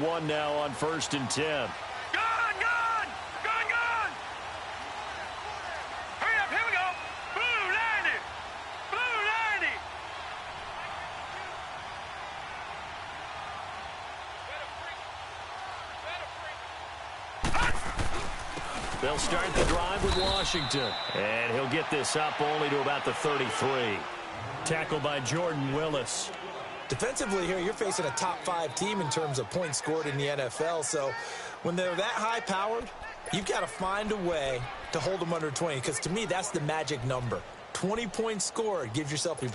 1 now on 1st and 10. Gun! Hurry up, here we go! Blue 90! Blue 90! They'll start the drive with Washington. And he'll get this up only to about the 33. Tackled by Jordan Willis. Defensively here, you're facing a top-5 team in terms of points scored in the NFL. So when they're that high-powered, you've got to find a way to hold them under 20. Because to me, that's the magic number. 20 points scored, you give yourself your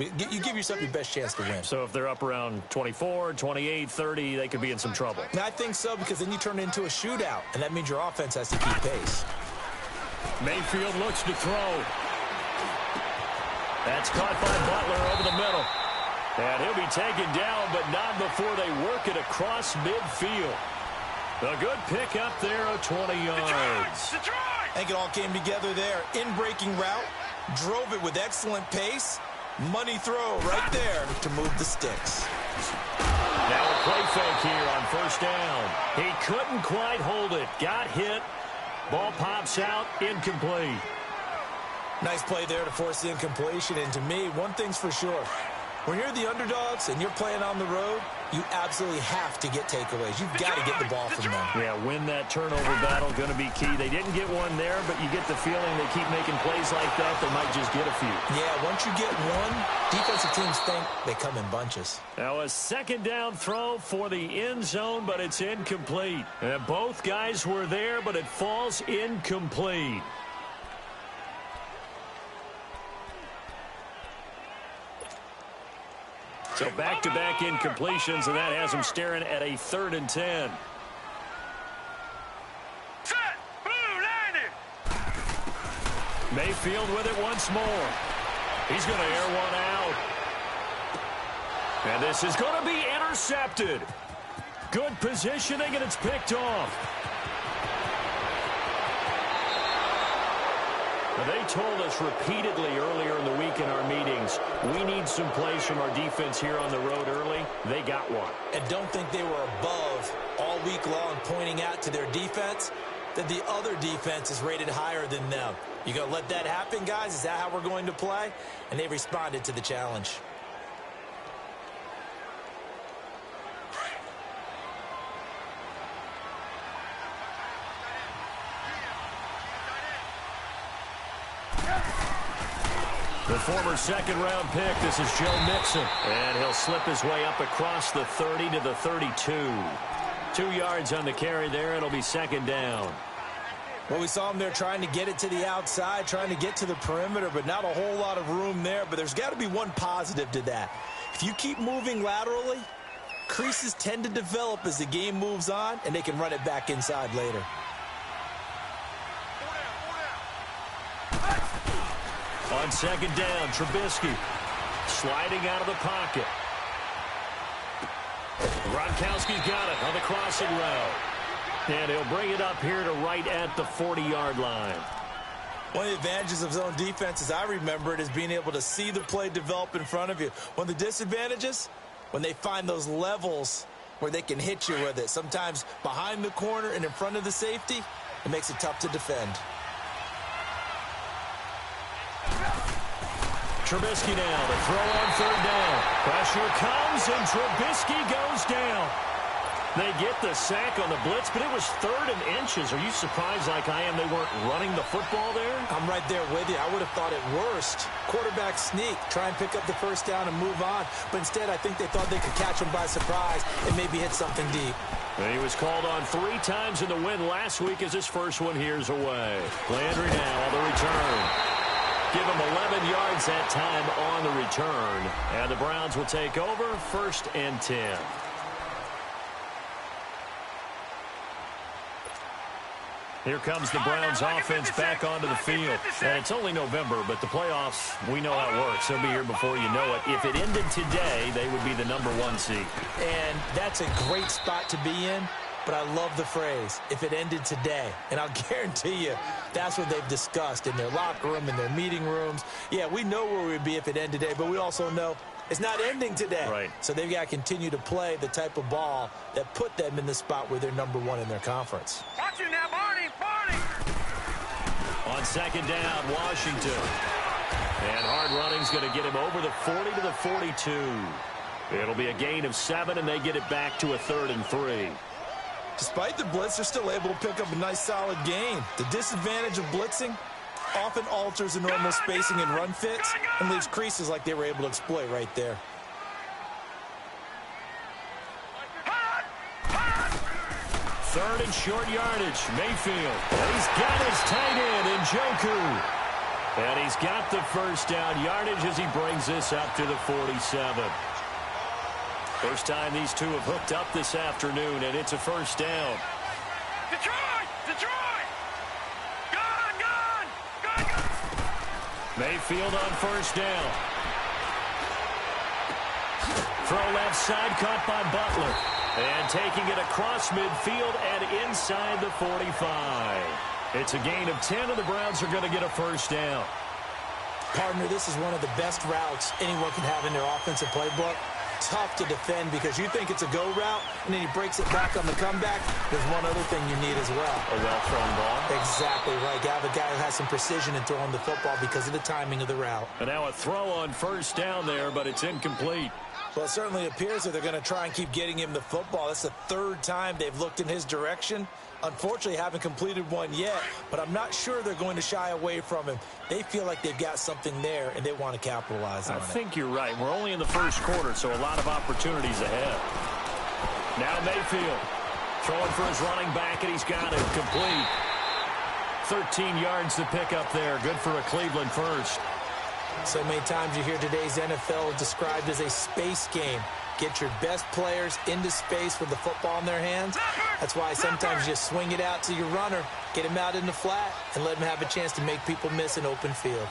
best chance to win. So if they're up around 24, 28, 30, they could be in some trouble. And I think so, because then you turn it into a shootout, and that means your offense has to keep pace. Mayfield looks to throw. That's caught by Butler over the middle. And he'll be taken down, but not before they work it across midfield. A good pick up there of 20 yards. I think it all came together there. In-breaking route, drove it with excellent pace. Money throw right there to move the sticks. Now a play fake here on 1st down. He couldn't quite hold it. Got hit. Ball pops out, incomplete. Nice play there to force the incompletion. And to me, one thing's for sure. When you're the underdogs and you're playing on the road, you absolutely have to get takeaways. You've got to get the ball from them. Yeah, win that turnover battle, going to be key. They didn't get one there, but you get the feeling they keep making plays like that, they might just get a few. Yeah, once you get one, defensive teams think they come in bunches. Now a 2nd down throw for the end zone, but it's incomplete. And both guys were there, but it falls incomplete. So back-to-back incompletions, and that has them staring at a 3rd and 10. Set! Blue 90! Mayfield with it once more. He's going to air one out. And this is going to be intercepted. Good positioning, and it's picked off. They told us repeatedly earlier in the week in our meetings, we need some plays from our defense here on the road early. They got one. And don't think they were above all week long pointing out to their defense that the other defense is rated higher than them. You going to let that happen, guys? Is that how we're going to play? And they responded to the challenge. The former 2nd-round pick, this is Joe Mixon. And he'll slip his way up across the 30 to the 32. 2 yards on the carry there. It'll be 2nd down. Well, we saw him there trying to get it to the outside, trying to get to the perimeter, but not a whole lot of room there. But there's got to be one positive to that. If you keep moving laterally, creases tend to develop as the game moves on, and they can run it back inside later. On 2nd down, Trubisky sliding out of the pocket. Gronkowski's got it on the crossing route. And he'll bring it up here to right at the 40-yard line. One of the advantages of zone defense, as I remember it, is being able to see the play develop in front of you. One of the disadvantages, when they find those levels where they can hit you with it. Sometimes behind the corner and in front of the safety, it makes it tough to defend. Trubisky now to throw on 3rd down. Pressure comes, and Trubisky goes down. They get the sack on the blitz, but it was 3rd and inches. Are you surprised like I am they weren't running the football there? I'm right there with you. I would have thought at worst, quarterback sneak, try and pick up the 1st down and move on. But instead, I think they thought they could catch him by surprise and maybe hit something deep. And he was called on 3 times in the win last week as his first one here's away. Landry now on the return. Give him 11 yards that time on the return. And the Browns will take over 1st and 10. Here comes the Browns offense back onto the field. And it's only November, but the playoffs, we know how it works. They'll be here before you know it. If it ended today, they would be the #1 seed. And that's a great spot to be in. But I love the phrase, if it ended today. And I'll guarantee you, that's what they've discussed in their locker room, in their meeting rooms. Yeah, we know where we'd be if it ended today, but we also know It's not ending today. Right. So they've got to continue to play the type of ball that put them in the spot where they're #1 in their conference. Watch it now, Barney! Barney! On second down, Washington. And hard running's going to get him over the 40 to the 42. It'll be a gain of 7, and they get it back to a 3rd and 3. Despite the blitz, they're still able to pick up a nice, solid gain. The disadvantage of blitzing often alters the normal spacing and run fits and leaves creases like they were able to exploit right there. Third and short yardage. Mayfield. He's got his tight end, Njoku. And he's got the first down yardage as he brings this up to the 47. First time these two have hooked up this afternoon, and it's a first down. Detroit! Detroit! Gone! Gone! Gone! Gone! Mayfield on first down. Throw left side, caught by Butler. And taking it across midfield and inside the 45. It's a gain of 10, and the Browns are going to get a first down. Partner, this is one of the best routes anyone can have in their offensive playbook. Tough to defend because you think it's a go route, and then he breaks it back on the comeback. There's one other thing you need as well. A well-thrown ball. Exactly right. You have a guy who has some precision in throwing the football because of the timing of the route. And now a throw on first down there, but it's incomplete. Well, it certainly appears that they're going to try and keep getting him the football. That's the 3rd time they've looked in his direction. Unfortunately, haven't completed one yet, but I'm not sure they're going to shy away from him. They feel like they've got something there, and they want to capitalize on it. I think you're right. We're only in the first quarter, so a lot of opportunities ahead. Now Mayfield throwing for his running back, and he's got it complete. 13 yards to pick up there. Good for a Cleveland first. So many times you hear today's NFL described as a space game. Get your best players into space with the football in their hands. That's why sometimes you just swing it out to your runner, get him out in the flat, and let him have a chance to make people miss an open field.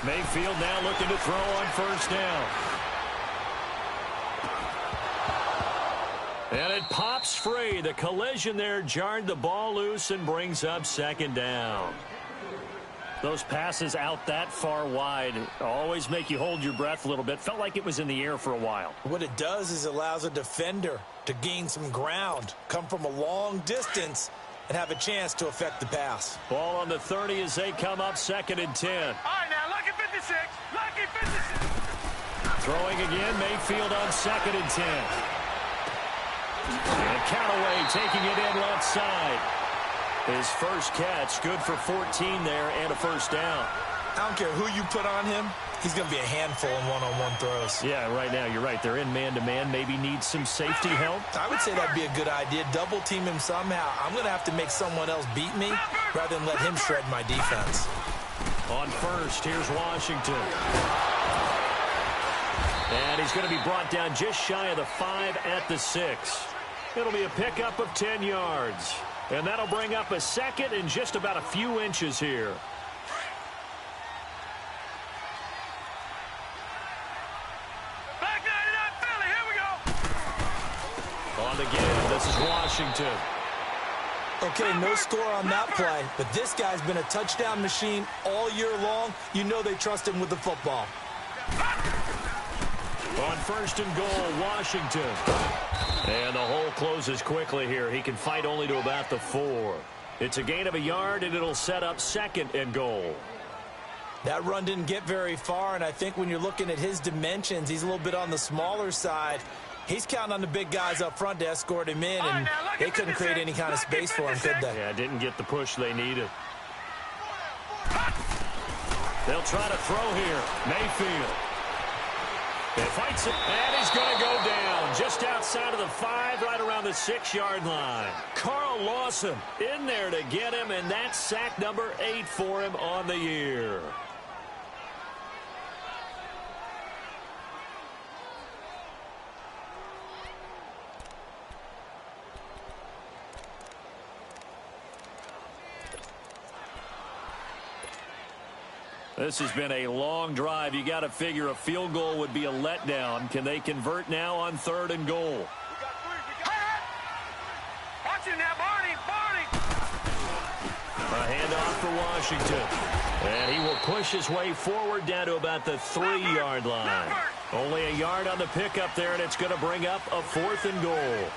Mayfield now looking to throw on first down. And it pops free. The collision there jarred the ball loose and brings up second down. Those passes out that far wide always make you hold your breath a little bit. Felt like it was in the air for a while. What it does is allows a defender to gain some ground, come from a long distance, and have a chance to affect the pass. Ball on the 30 as they come up 2nd and 10. All right, now, lucky 56. Lucky 56. Throwing again, Mayfield on 2nd and 10. And Callaway taking it in left side. His first catch, good for 14 there and a first down. I don't care who you put on him, he's going to be a handful in one-on-one throws. Yeah, right now, you're right. They're in man-to-man. Maybe need some safety help. I would say that'd be a good idea. Double team him somehow. I'm going to have to make someone else beat me rather than let him shred my defense. On first, here's Washington. And he's going to be brought down just shy of the 5 at the 6. It'll be a pickup of 10 yards. And that'll bring up a second and just about a few inches here. Back 99 Philly, here we go. On again, this is Washington. Okay, no score on that play, but this guy's been a touchdown machine all year long. You know they trust him with the football. On first and goal, Washington. And the hole closes quickly here. He can fight only to about the 4. It's a gain of a yard, and it'll set up 2nd and goal. That run didn't get very far, and I think when you're looking at his dimensions, he's a little bit on the smaller side. He's counting on the big guys up front to escort him in, and they couldn't create any kind of space for him, could they? Yeah, didn't get the push they needed. They'll try to throw here. Mayfield. He fights it, and he's going to go down just outside of the 5, right around the 6-yard line. Carl Lawson in there to get him, and that's sack number 8 for him on the year. This has been a long drive. You got to figure a field goal would be a letdown. Can they convert now on 3rd and goal? Watch it now, Barney. Barney. A handoff for Washington. And he will push his way forward down to about the 3-yard line. Only a yard on the pickup there, and it's going to bring up a 4th and goal.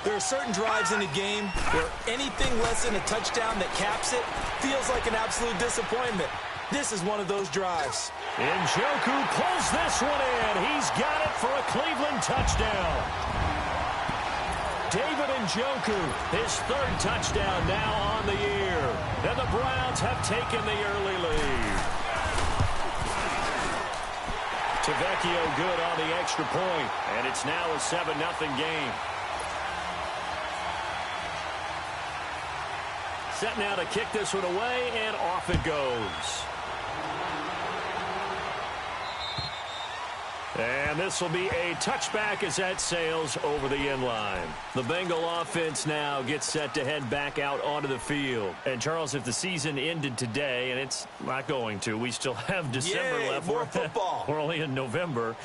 There are certain drives in the game where anything less than a touchdown that caps it feels like an absolute disappointment. This is one of those drives. Njoku pulls this one in. He's got it for a Cleveland touchdown. David Njoku, his 3rd touchdown now on the year. And the Browns have taken the early lead. Tavecchio good on the extra point, and it's now a 7-0 game. Set now to kick this one away, and off it goes. And this will be a touchback as that sails over the end line. The Bengal offense now gets set to head back out onto the field. And, Charles, if the season ended today, and it's not going to, we still have December left. More football. We're only in November.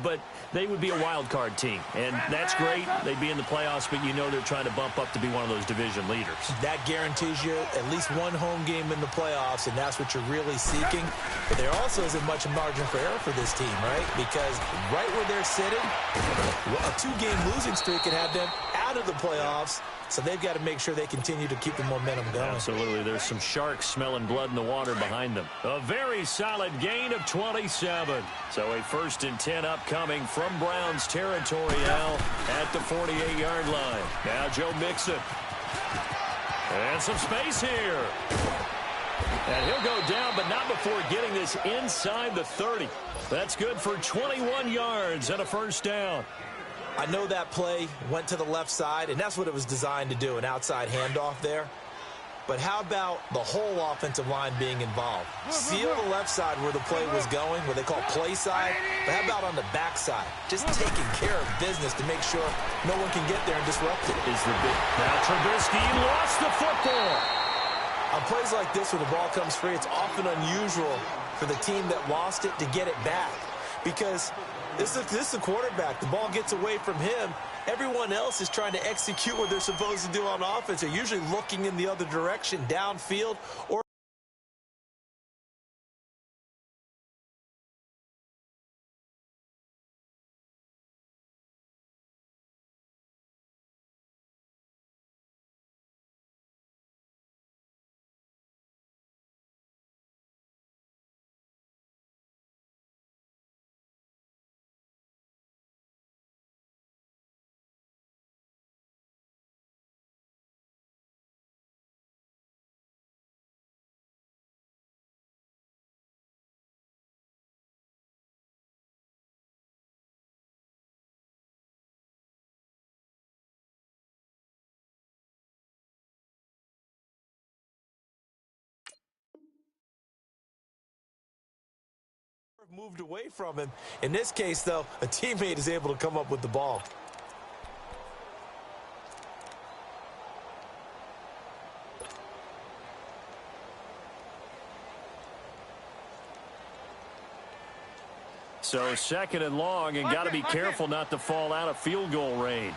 But they would be a wild card team. And that's great. They'd be in the playoffs, but you know they're trying to bump up to be one of those division leaders. That guarantees you at least one home game in the playoffs, and that's what you're really seeking. But there also isn't much margin for error for this team, right? Because right where they're sitting, a 2-game losing streak can have them out of the playoffs, so they've got to make sure they continue to keep the momentum going. Absolutely. There's some sharks smelling blood in the water behind them. A very solid gain of 27. So a 1st and 10 upcoming from Browns territory now at the 48-yard line. Now Joe Mixon. And some space here. And he'll go down, but not before getting this inside the 30. That's good for 21 yards and a 1st down. I know that play went to the left side, and that's what it was designed to do, an outside handoff there. But how about the whole offensive line being involved? Seal the left side where the play was going, what they call play side. But how about on the back side? Just taking care of business to make sure no one can get there and disrupt it. Now Trubisky lost the football. On plays like this where the ball comes free, it's often unusual for the team that lost it to get it back. Because this is the quarterback. The ball gets away from him. Everyone else is trying to execute what they're supposed to do on offense. They're usually looking in the other direction, downfield, or moved away from him. In this case, though, a teammate is able to come up with the ball. So 2nd and long, and got to be careful not to fall out of field goal range.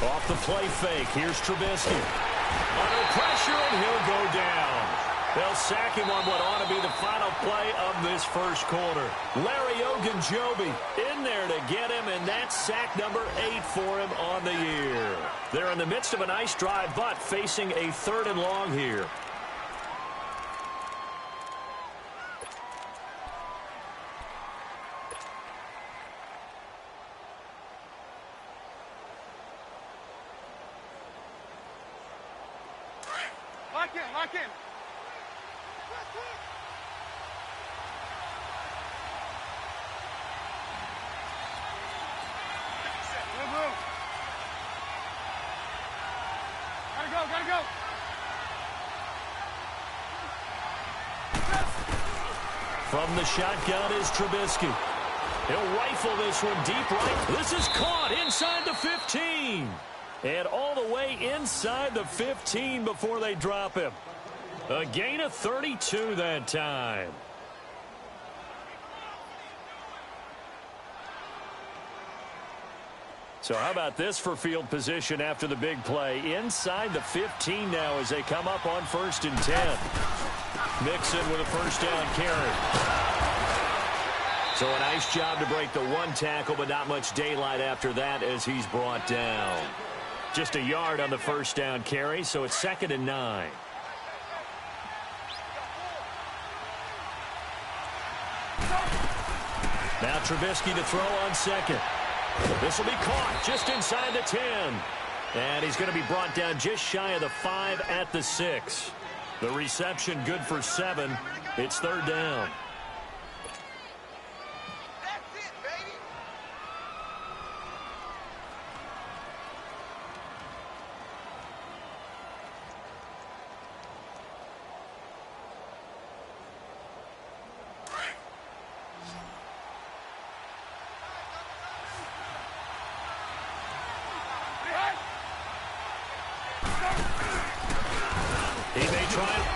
Off the play fake, here's Trubisky. Under pressure, and he'll go down. They'll sack him on what ought to be the final play of this first quarter. Larry Ogunjobi in there to get him, and that's sack number 8 for him on the year. They're in the midst of a nice drive, but facing a 3rd and long here. Lock in. Move. Gotta go. From the shotgun is Trubisky. He'll rifle this one deep right. This is caught inside the 15. And all the way inside the 15 before they drop him. A gain of 32 that time. So how about this for field position after the big play? Inside the 15 now as they come up on 1st and 10. Mixon with a first down carry. So a nice job to break the one tackle, but not much daylight after that as he's brought down. Just a yard on the first down carry, so it's 2nd and 9. Now Trubisky to throw on second. This will be caught just inside the 10. And he's going to be brought down just shy of the 5 at the 6. The reception good for 7. It's 3rd down.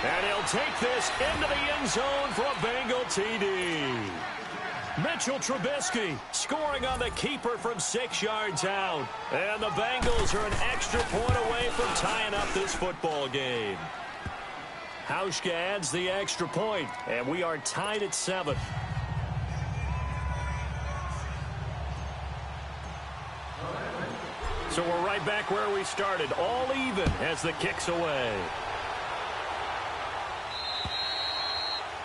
And he'll take this into the end zone for a Bengal TD. Mitchell Trubisky scoring on the keeper from 6 yards out. And the Bengals are an extra point away from tying up this football game. Hauschka adds the extra point, and we are tied at 7. So we're right back where we started, all even as the kick's away.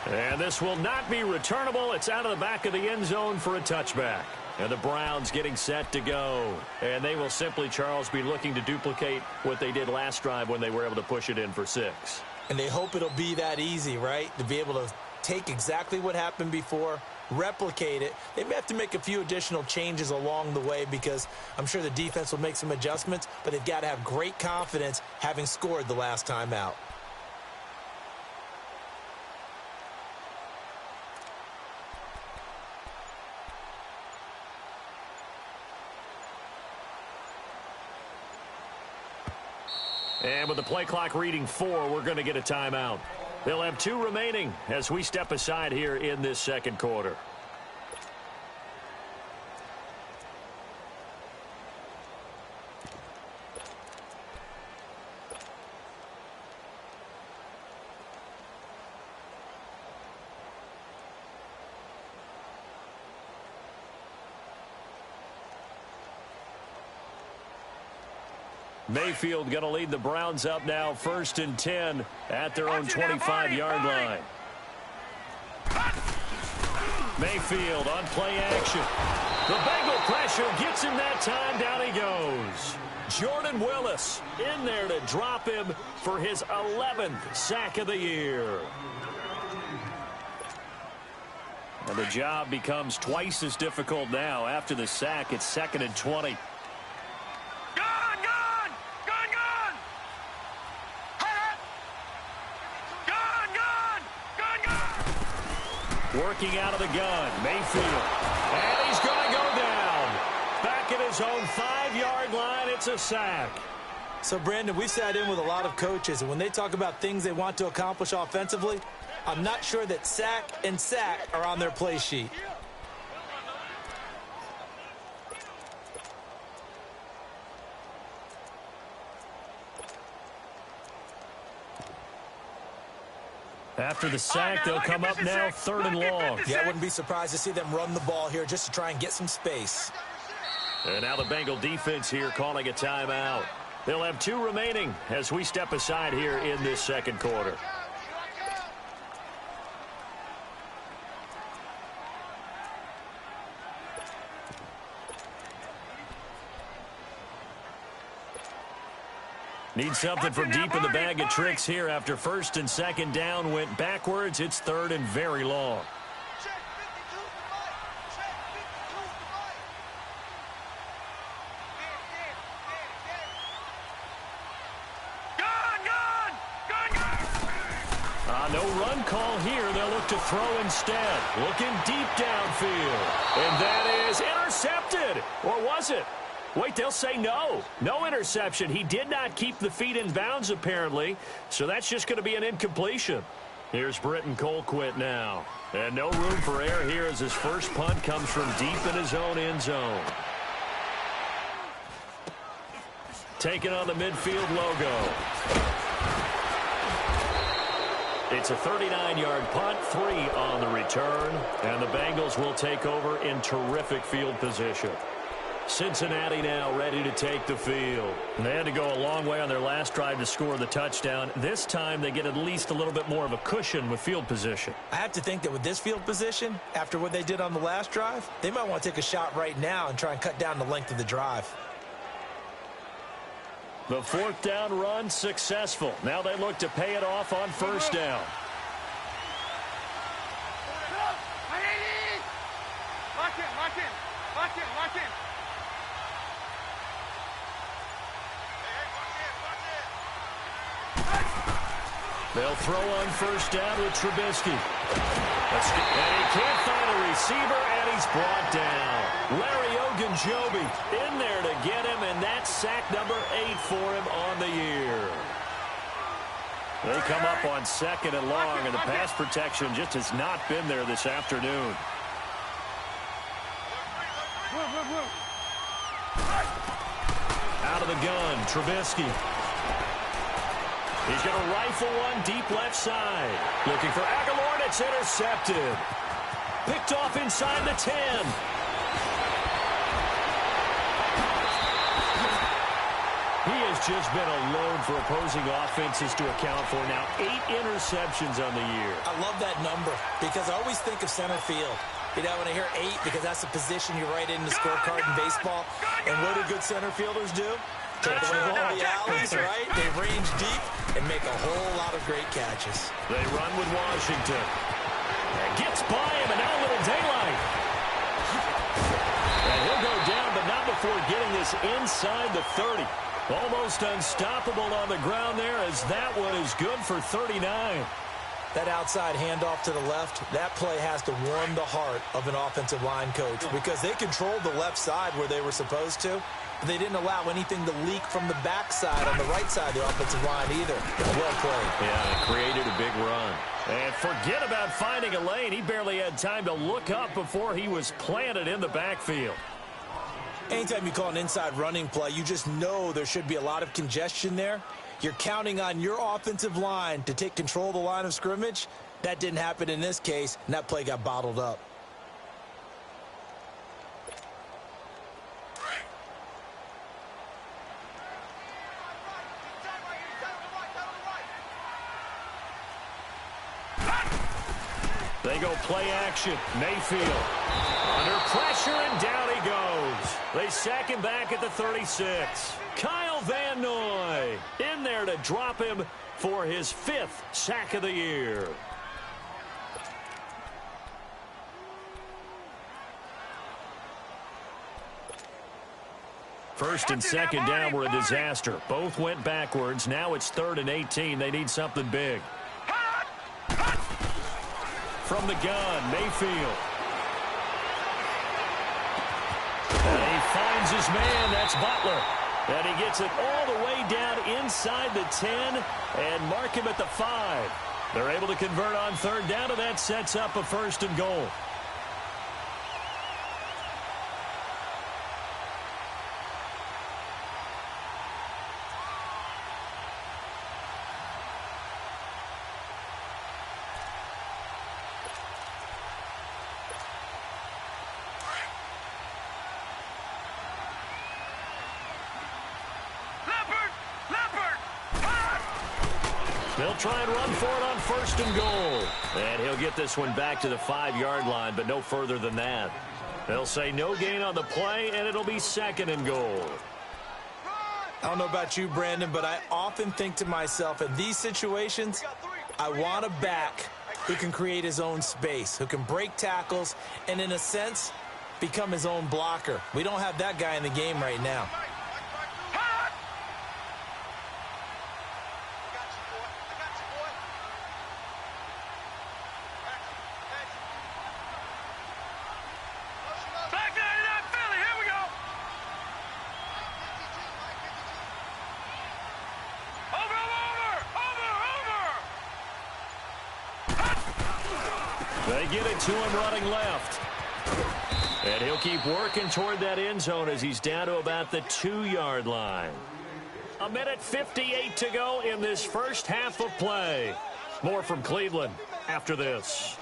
And this will not be returnable. It's out of the back of the end zone for a touchback. And the Browns getting set to go. And they will simply, Charles, be looking to duplicate what they did last drive when they were able to push it in for 6. And they hope it'll be that easy, right? To be able to take exactly what happened before, replicate it. They may have to make a few additional changes along the way because I'm sure the defense will make some adjustments, but they've got to have great confidence having scored the last time out. And with the play clock reading 4, we're going to get a timeout. They'll have 2 remaining as we step aside here in this second quarter. Mayfield going to lead the Browns up now, 1st and 10 at their own 25-yard line. Mayfield on play action. The Bengal pressure gets him that time. Down he goes. Jordan Willis in there to drop him for his 11th sack of the year. And the job becomes twice as difficult now. After the sack, it's 2nd and 20. Working out of the gun, Mayfield. And he's going to go down. Back at his own 5-yard line, it's a sack. So, Brandon, we've sat in with a lot of coaches, and when they talk about things they want to accomplish offensively, I'm not sure that sack and sack are on their play sheet. After the sack, they'll come up now 3rd and long. Yeah, I wouldn't be surprised to see them run the ball here just to try and get some space. And now the Bengal defense here calling a timeout. They'll have 2 remaining as we step aside here in this second quarter. Need something from deep in the bag of tricks here after 1st and 2nd down went backwards. It's 3rd and very long. No run call here. They'll look to throw instead. Looking deep downfield. And that is intercepted. Or was it? Wait, they'll say no. No interception. He did not keep the feet in bounds, apparently. So that's just going to be an incompletion. Here's Britton Colquitt now. And no room for error here as his first punt comes from deep in his own end zone. taking on the midfield logo. It's a 39-yard punt, 3 on the return, and the Bengals will take over in terrific field position. Cincinnati now ready to take the field. They had to go a long way on their last drive to score the touchdown. This time they get at least a little bit more of a cushion with field position. I have to think that with this field position, after what they did on the last drive, they might want to take a shot right now and try and cut down the length of the drive. The 4th down run successful. Now they look to pay it off on 1st down. They'll throw on 1st down with Trubisky. And he can't find a receiver, and he's brought down. Larry Ogunjobi in there to get him, and that's sack number 8 for him on the year. They come up on 2nd and long, and the pass protection just has not been there this afternoon. Out of the gun, Trubisky. He's going to rifle one deep left side. Looking for Aguilar, and it's intercepted. Picked off inside the 10. He has just been a load for opposing offenses to account for. Now 8 interceptions on the year. I love that number because I always think of center field. You know, when I hear 8, because that's a position you write in the scorecard in baseball. And what do good center fielders do? Take away all the alleys, right? They range deep and make a whole lot of great catches. They run with Washington. And gets by him, and now a little daylight. And he'll go down, but not before getting this inside the 30. Almost unstoppable on the ground there, as that one is good for 39. That outside handoff to the left, that play has to warm the heart of an offensive line coach because they controlled the left side where they were supposed to. They didn't allow anything to leak from the backside on the right side of the offensive line either. Well played. Yeah, it created a big run. And forget about finding a lane. He barely had time to look up before he was planted in the backfield. Anytime you call an inside running play, you just know there should be a lot of congestion there. You're counting on your offensive line to take control of the line of scrimmage. That didn't happen in this case, and that play got bottled up. They go play action. Mayfield under pressure, and down he goes. They sack him back at the 36. Kyle Van Noy in there to drop him for his 5th sack of the year. First and second down were a disaster. Both went backwards. Now it's 3rd and 18. They need something big. From the gun, Mayfield. And he finds his man. That's Butler. And he gets it all the way down inside the 10 and mark him at the 5. They're able to convert on 3rd down, and that sets up a 1st and goal. They'll try and run for it on 1st and goal. And he'll get this one back to the 5-yard line, but no further than that. They'll say no gain on the play, and it'll be 2nd and goal. I don't know about you, Brandon, but I often think to myself, in these situations, I want a back who can create his own space, who can break tackles, and in a sense, become his own blocker. We don't have that guy in the game right now. They get it to him running left. And he'll keep working toward that end zone as he's down to about the 2-yard line. A minute 58 to go in this first half of play. More from Cleveland after this.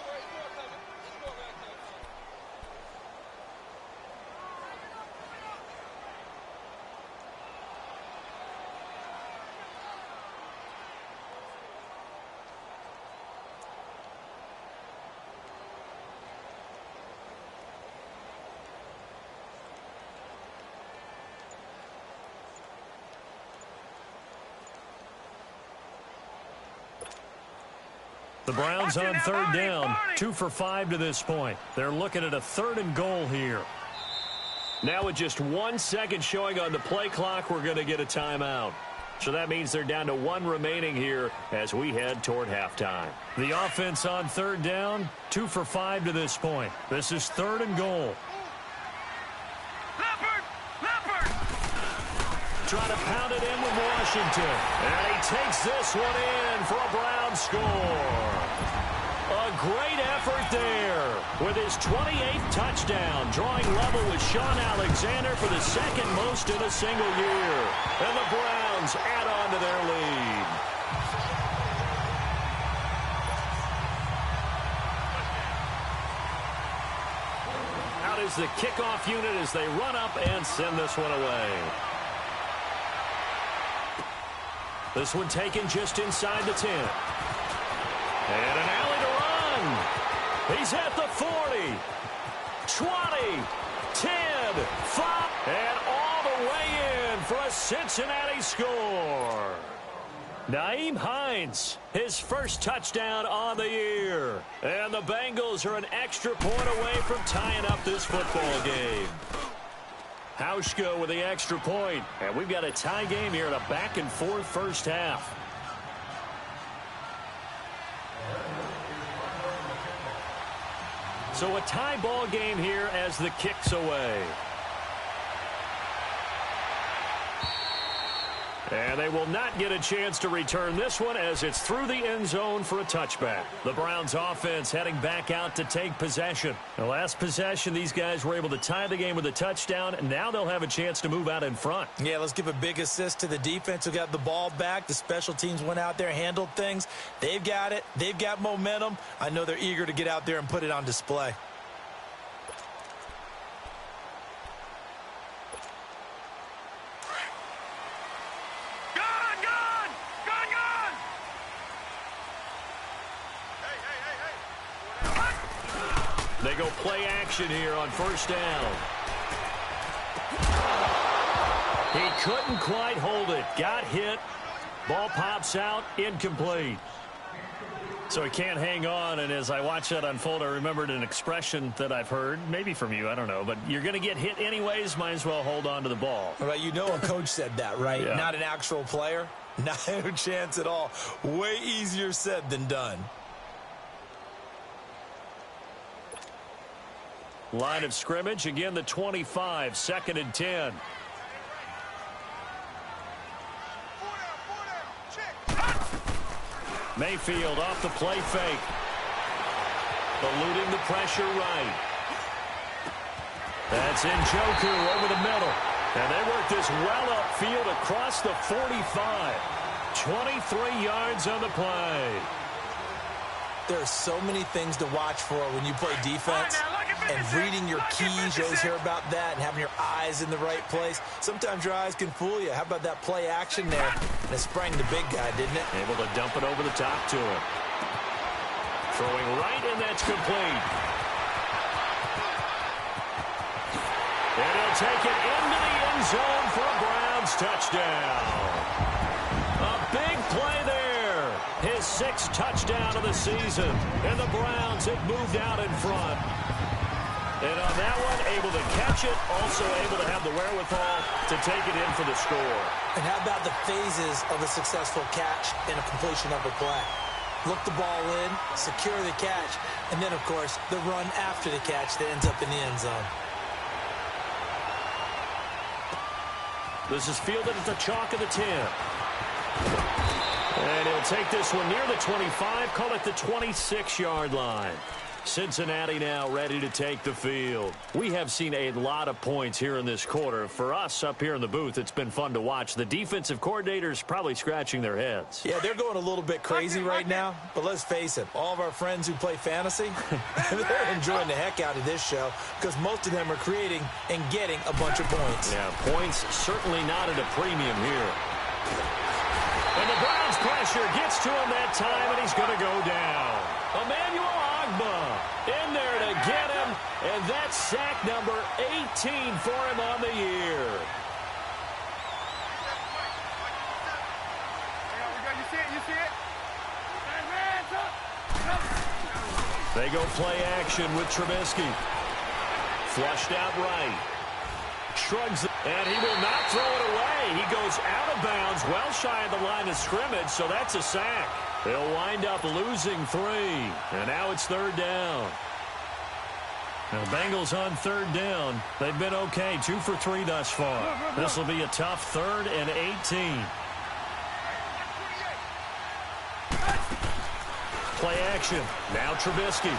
The Browns on third down, 2 for 5 to this point. They're looking at a 3rd and goal here. Now with just 1 second showing on the play clock, we're going to get a timeout. So that means they're down to 1 remaining here as we head toward halftime. The offense on third down, 2 for 5 to this point. This is 3rd and goal. Trying to pound it in with Washington. And he takes this one in for a Brown score. A great effort there with his 28th touchdown, drawing level with Sean Alexander for the 2nd most in a single year. And the Browns add on to their lead. Out is the kickoff unit as they run up and send this one away. This one taken just inside the 10. And an alley to run. He's at the 40, 20, 10, 5, and all the way in for a Cincinnati score. Nyheim Hines, his first touchdown on the year. And the Bengals are an extra point away from tying up this football game. Hauschka with the extra point. And we've got a tie game here in a back-and-forth first half. So a tie ball game here as the kick's away. And they will not get a chance to return this one as it's through the end zone for a touchback. The Browns offense heading back out to take possession. The last possession, these guys were able to tie the game with a touchdown, and now they'll have a chance to move out in front. Yeah, let's give a big assist to the defense who got the ball back. The special teams went out there, handled things. They've got it. They've got momentum. I know they're eager to get out there and put it on display. They go play action here on first down. He couldn't quite hold it. Got hit. Ball pops out. Incomplete. So he can't hang on, and as I watch that unfold, I remembered an expression that I've heard, maybe from you, I don't know, but you're going to get hit anyways, might as well hold on to the ball. Right, you know a coach said that, right? Yeah. Not an actual player? No chance at all. Way easier said than done. Line of scrimmage, again the 25, 2nd and 10. Mayfield off the play fake. Eluding the pressure right. That's Njoku over the middle. And they work this well upfield across the 45. 23 yards on the play. There are so many things to watch for when you play defense. And reading your keys, you always hear about that, and having your eyes in the right place. Sometimes your eyes can fool you. How about that play action there? And it sprang the big guy, didn't it? Able to dump it over the top to him. Throwing right, and that's complete. And he'll take it into the end zone for a Browns touchdown. A big play there. His 6th touchdown of the season. And the Browns have moved out in front. And on that one, able to catch it, also able to have the wherewithal to take it in for the score. And how about the phases of a successful catch and a completion of a play? Look the ball in, secure the catch, and then, of course, the run after the catch that ends up in the end zone. This is fielded at the chalk of the 10. And he'll take this one near the 25, call it the 26-yard line. Cincinnati now ready to take the field. We have seen a lot of points here in this quarter. For us up here in the booth, it's been fun to watch. The defensive coordinators probably scratching their heads. Yeah, they're going a little bit crazy right now, but let's face it, all of our friends who play fantasy, they're enjoying the heck out of this show because most of them are creating and getting a bunch of points. Yeah, points certainly not at a premium here. And the Browns pressure gets to him that time, and he's going to go down. Emmanuel in there to get him, and that's sack number 18 for him on the year. You see it? They go play action with Trubisky. Flushed out right. Shrugs, and he will not throw it away. He goes out of bounds, well shy of the line of scrimmage, so that's a sack. They'll wind up losing 3, and now it's 3rd down. Now, the Bengals on 3rd down. They've been okay, 2 for 3 thus far. This will be a tough 3rd and 18. Play action. Now Trubisky.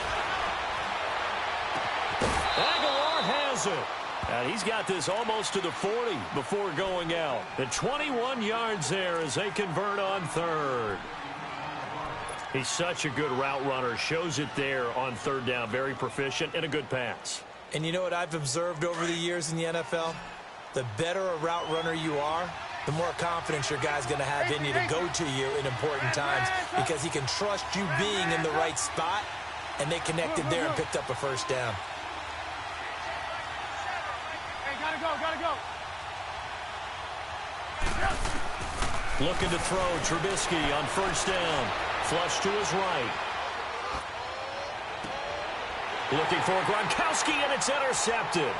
Aguilar has it. And he's got this almost to the 40 before going out. The 21 yards there as they convert on 3rd. He's such a good route runner. Shows it there on 3rd down. Very proficient and a good pass. And you know what I've observed over the years in the NFL? The better a route runner you are, the more confidence your guy's going to have in you to go to you in important times because he can trust you being in the right spot, and they connected there and picked up a 1st down. Hey, gotta go. Looking to throw Trubisky on 1st down. Flush to his right. Looking for Gronkowski, and it's intercepted.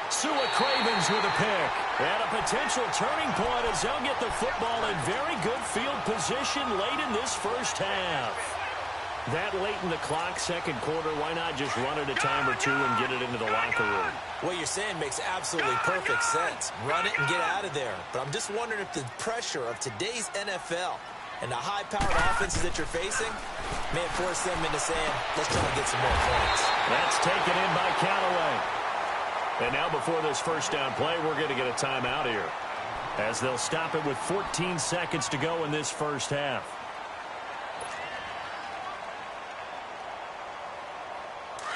Sua Cravens with a pick. And a potential turning point as they'll get the football in very good field position late in this 1st half. That late in the clock, 2nd quarter, why not just run it a time or 2 and get it into the locker room? What you're saying makes absolutely perfect sense. Run it and get out of there. But I'm just wondering if the pressure of today's NFL and the high-powered offenses that you're facing may have forced them into saying, let's try to get some more points. That's taken in by Callaway. And now before this 1st down play, we're going to get a timeout here as they'll stop it with 14 seconds to go in this 1st half.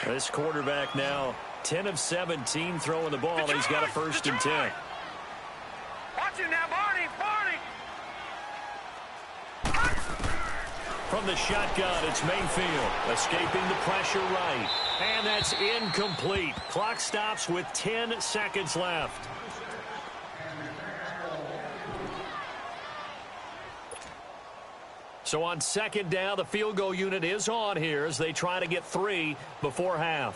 This quarterback now 10 of 17 throwing the ball. He's got a 1st and 10. Watch it now, Barney. From the shotgun, it's Mayfield escaping the pressure right. And that's incomplete. Clock stops with 10 seconds left. So on 2nd down, the field goal unit is on here as they try to get 3 before half.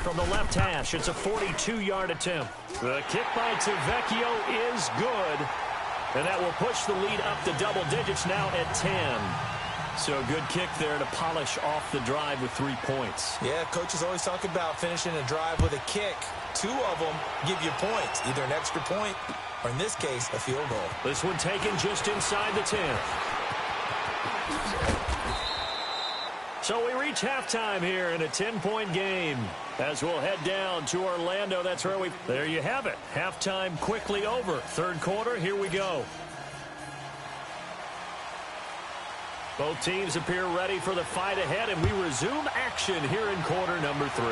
From the left hash, it's a 42-yard attempt. The kick by Tavecchio is good. And that will push the lead up to double digits now at 10. So a good kick there to polish off the drive with 3 points. Yeah, coaches always talk about finishing a drive with a kick. 2 of them give you points, either an extra point or, in this case, a field goal. This one taken just inside the 10. So we reach halftime here in a 10-point game as we'll head down to Orlando. That's where there you have it. Halftime quickly over. 3rd quarter, here we go. Both teams appear ready for the fight ahead, and we resume action here in quarter number 3.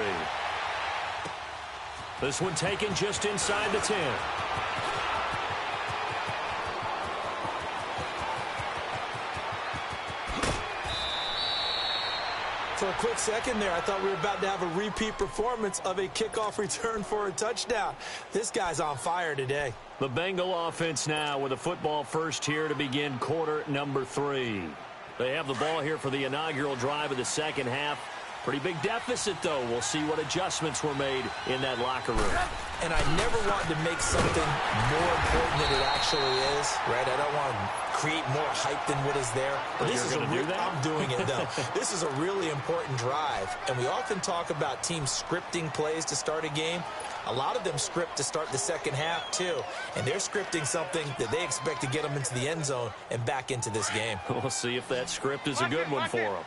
This one taken just inside the 10. For a quick second there, I thought we were about to have a repeat performance of a kickoff return for a touchdown. This guy's on fire today. The Bengal offense now with a football first here to begin quarter number 3. They have the ball here for the inaugural drive of the 2nd half. Pretty big deficit, though. We'll see what adjustments were made in that locker room. And I never want to make something more important than it actually is, right? I don't want to create more hype than what is there. But this is I'm doing it, though. This is a really important drive. And we often talk about teams scripting plays to start a game. A lot of them script to start the 2nd half, too. And they're scripting something that they expect to get them into the end zone and back into this game. We'll see if that script is a good one for them.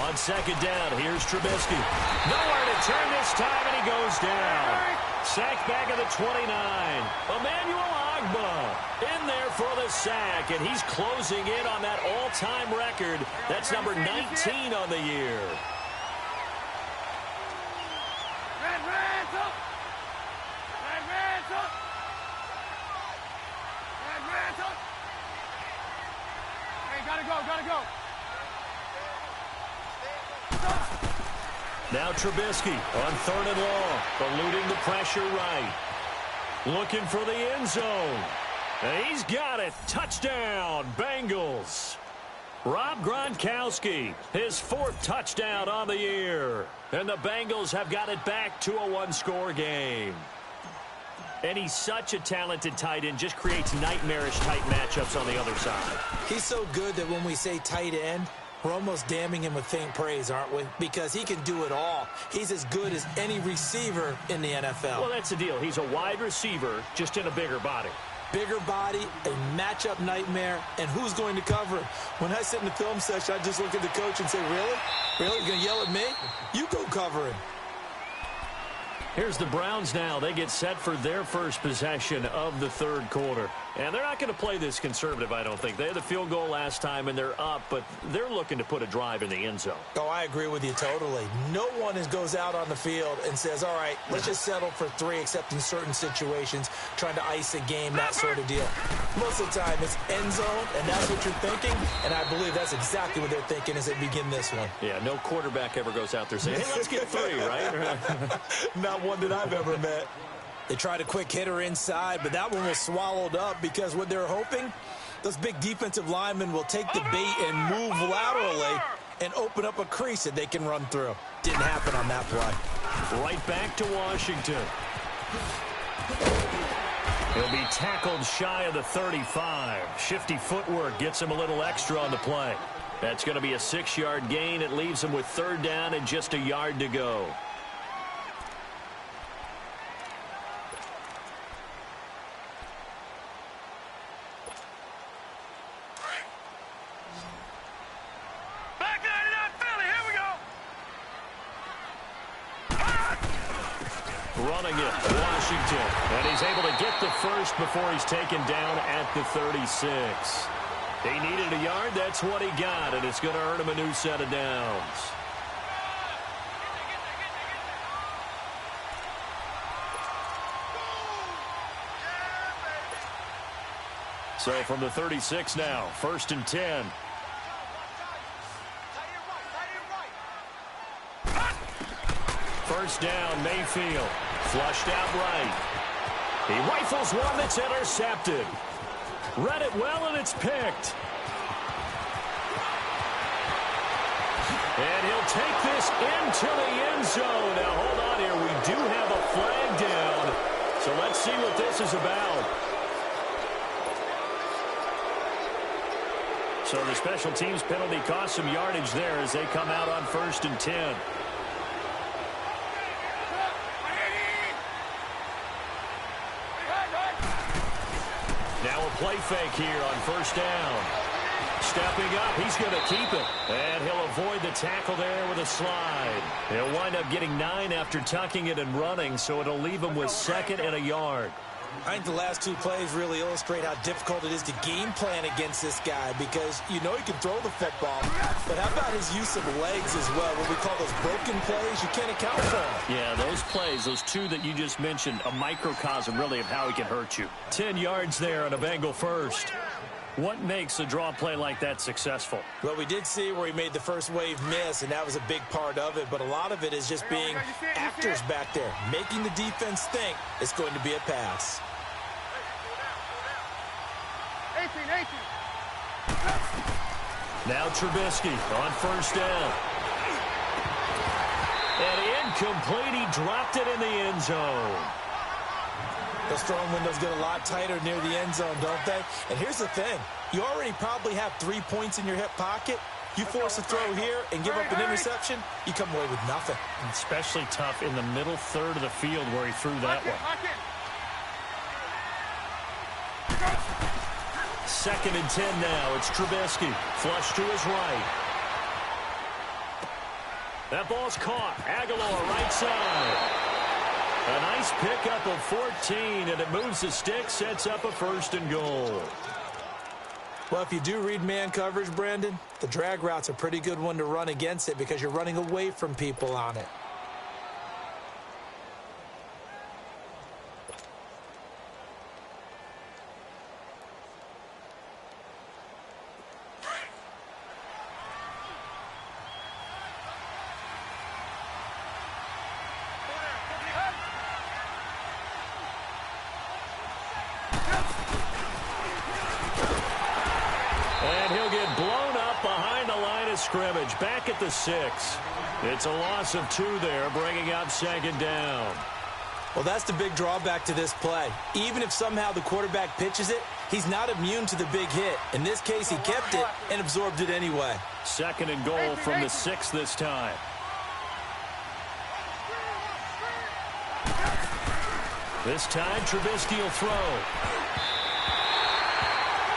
On second down, here's Trubisky. Nowhere to turn this time, and he goes down. Sacked back at the 29. Emmanuel Ogbah in there for the sack, and he's closing in on that all-time record. That's number 19 on the year. Gotta go. Now Trubisky on third and long, eluding the pressure right. Looking for the end zone. And he's got it. Touchdown, Bengals. Rob Gronkowski, his fourth touchdown on the year. And the Bengals have got it back to a one-score game. And he's such a talented tight end, just creates nightmarish-type matchups on the other side. He's so good that when we say tight end, we're almost damning him with faint praise, aren't we? Because he can do it all. He's as good as any receiver in the NFL. Well, that's the deal. He's a wide receiver, just in a bigger body. Bigger body, a matchup nightmare, and who's going to cover him? When I sit in the film session, I just look at the coach and say, really? Really? You're going to yell at me? You go cover him. Here's the Browns now. They get set for their first possession of the third quarter. And they're not going to play this conservative, I don't think. They had the field goal last time, and they're up, but they're looking to put a drive in the end zone. Oh, I agree with you totally. No one goes out on the field and says, all right, let's just settle for 3, except in certain situations, trying to ice a game, that sort of deal. Most of the time, it's end zone, and that's what you're thinking, and I believe that's exactly what they're thinking as they begin this one. Yeah, no quarterback ever goes out there saying, hey, let's get 3, right? Not one that I've ever met. They tried a quick hitter inside, but that one was swallowed up because what they're hoping, those big defensive linemen will take the bait and move laterally and open up a crease that they can run through. Didn't happen on that play. Right back to Washington. He'll be tackled shy of the 35. Shifty footwork gets him a little extra on the play. That's going to be a 6-yard gain. It leaves him with third down and just a yard to go. Running it, Washington. And he's able to get the first before he's taken down at the 36. He needed a yard, that's what he got, and it's going to earn him a new set of downs. So from the 36 now, 1st and 10. First down, Mayfield. Flushed out right. He rifles one that's intercepted. Read it well, and it's picked. And he'll take this into the end zone. Now, hold on here. We do have a flag down. So let's see what this is about. So the special teams penalty cost some yardage there as they come out on 1st and 10. Now a play fake here on 1st down. Stepping up, he's going to keep it. And he'll avoid the tackle there with a slide. He'll wind up getting 9 after tucking it and running, so it'll leave him with 2nd and a yard. I think the last 2 plays really illustrate how difficult it is to game plan against this guy because you know he can throw the football, but how about his use of legs as well? What we call those broken plays, you can't account for them. Yeah, those plays, those 2 that you just mentioned, a microcosm really of how he can hurt you. 10 yards there on a Bengal first. What makes a draw play like that successful? Well, we did see where he made the first wave miss, and that was a big part of it, but a lot of it is just being actors back there, making the defense think it's going to be a pass. Now Trubisky on 1st down. And incomplete. He dropped it in the end zone. Those throwing windows get a lot tighter near the end zone, don't they? And here's the thing. You already probably have 3 points in your hip pocket. You force a throw here and give up an interception, you come away with nothing. And especially tough in the middle third of the field where he threw that one. 2nd and 10 now. It's Trubisky. Flush to his right. That ball's caught. Aguilar right side. A nice pickup of 14, and it moves the stick, sets up a 1st and goal. Well, if you do read man coverage, Brandon, the drag route's a pretty good one to run against it because you're running away from people on it. And he'll get blown up behind the line of scrimmage, back at the 6. It's a loss of 2 there, bringing up 2nd down. Well, that's the big drawback to this play. Even if somehow the quarterback pitches it, he's not immune to the big hit. In this case, he kept it and absorbed it anyway. 2nd and goal from the 6 this time. This time, Trubisky will throw.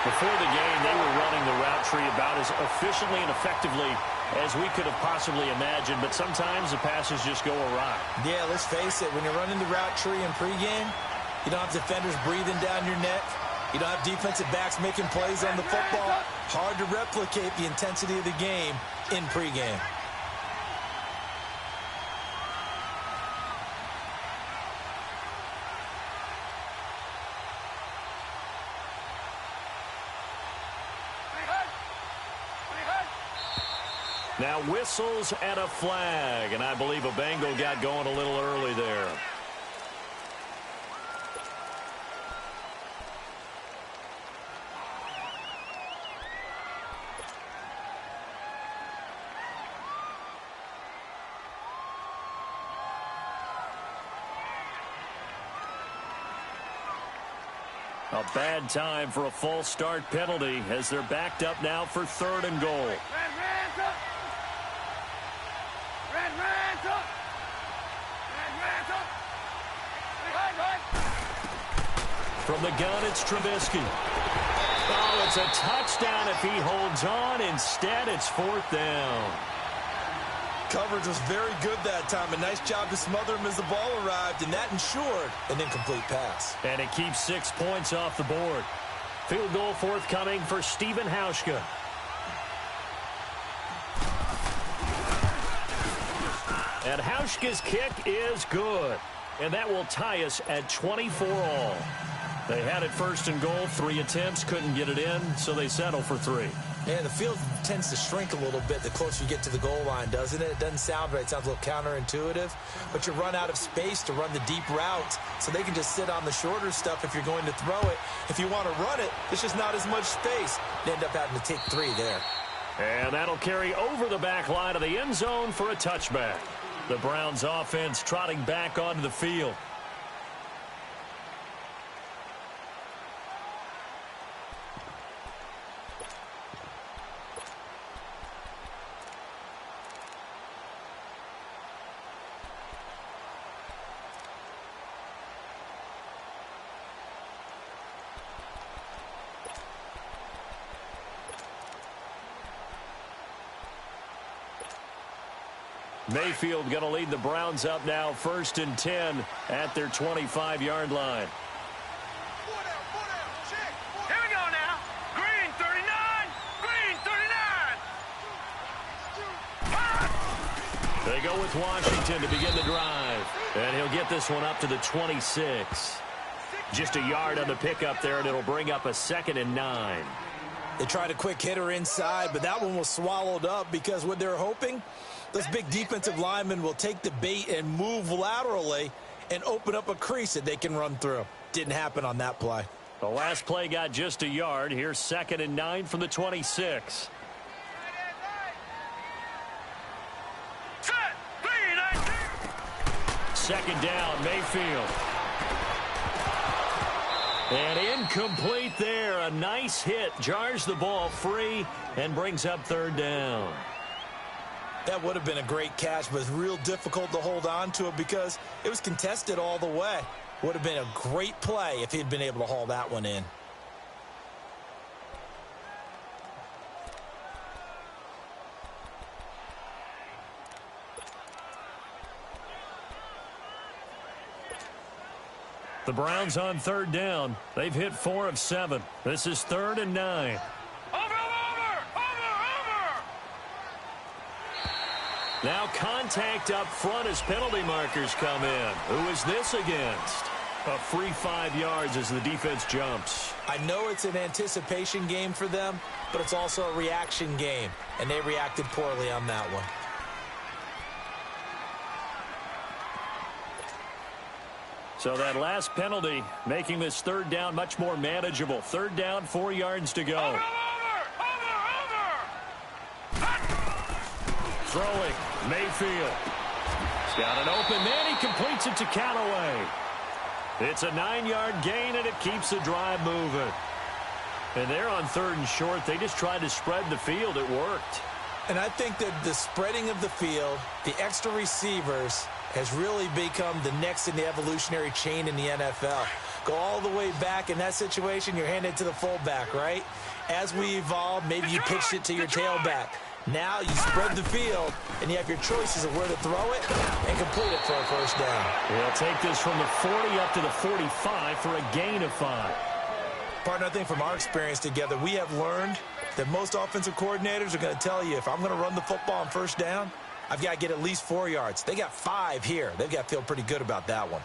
Before the game, they were running the route tree about as efficiently and effectively as we could have possibly imagined, but sometimes the passes just go awry. Yeah, let's face it, when you're running the route tree in pregame, you don't have defenders breathing down your neck. You don't have defensive backs making plays on the football. Hard to replicate the intensity of the game in pregame. Now whistles and a flag, and I believe a Bengal got going a little early there. A bad time for a false start penalty as they're backed up now for 3rd and goal. From the gun, it's Trubisky. Oh, it's a touchdown if he holds on. Instead, it's 4th down. Coverage was very good that time. A nice job to smother him as the ball arrived, and that ensured an incomplete pass. And it keeps 6 points off the board. Field goal forthcoming for Stephen Hauschka. And Hauschka's kick is good. And that will tie us at 24 all. They had it 1st and goal, 3 attempts, couldn't get it in, so they settle for 3. Yeah, the field tends to shrink a little bit the closer you get to the goal line, doesn't it? It doesn't sound right. It sounds a little counterintuitive. But you run out of space to run the deep routes, so they can just sit on the shorter stuff if you're going to throw it. If you want to run it, there's just not as much space. You end up having to take 3 there. And that'll carry over the back line of the end zone for a touchback. The Browns offense trotting back onto the field. Mayfield going to lead the Browns up now 1st and 10 at their 25-yard line. Here we go now. Green 39. Green 39. They go with Washington to begin the drive. And he'll get this one up to the 26. Just a yard on the pickup there, and it'll bring up a 2nd and 9. They tried a quick hitter inside, but that one was swallowed up because what they're hoping, those big defensive linemen will take the bait and move laterally and open up a crease that they can run through. Didn't happen on that play. The last play got just a yard. Here's 2nd and 9 from the 26. Set. 3-19. 2nd down, Mayfield. And incomplete there. A nice hit. Jars the ball free and brings up 3rd down. That would have been a great catch, but it's real difficult to hold on to it because it was contested all the way. Would have been a great play if he'd been able to haul that one in. The Browns on third down. They've hit 4 of 7. This is 3rd and 9. Over! Now contact up front as penalty markers come in. Who is this against? A free 5 yards as the defense jumps. I know it's an anticipation game for them, but it's also a reaction game, and they reacted poorly on that one. So that last penalty making this 3rd down much more manageable. 3rd down, 4 yards to go. Over! Throwing, Mayfield. He's got an open man. He completes it to Callaway. It's a 9-yard gain, and it keeps the drive moving. And they're on 3rd and short. They just tried to spread the field. It worked. And I think that the spreading of the field, the extra receivers, has really become the next in the evolutionary chain in the NFL. Go all the way back in that situation, you're handed to the fullback, right? As we evolve, maybe you pitched it to your tailback. Now you spread the field, and you have your choices of where to throw it and complete it for a first down. He'll take this from the 40 up to the 45 for a gain of 5. Partner, I think from our experience together, we have learned that most offensive coordinators are going to tell you, if I'm going to run the football on first down, I've got to get at least 4 yards. They got 5 here. They've got to feel pretty good about that one.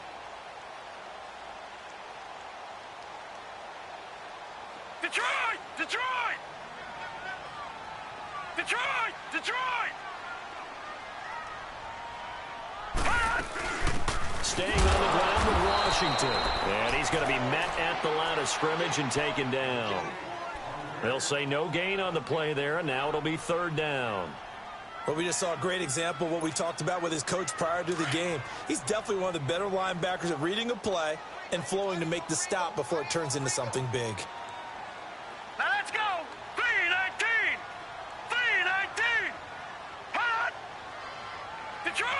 Detroit! Staying on the ground with Washington. And he's going to be met at the line of scrimmage and taken down. They'll say no gain on the play there, and now it'll be 3rd down. Well, we just saw a great example of what we talked about with his coach prior to the game. He's definitely one of the better linebackers at reading a play and flowing to make the stop before it turns into something big. Now let's go! 3-19! Hot! Detroit!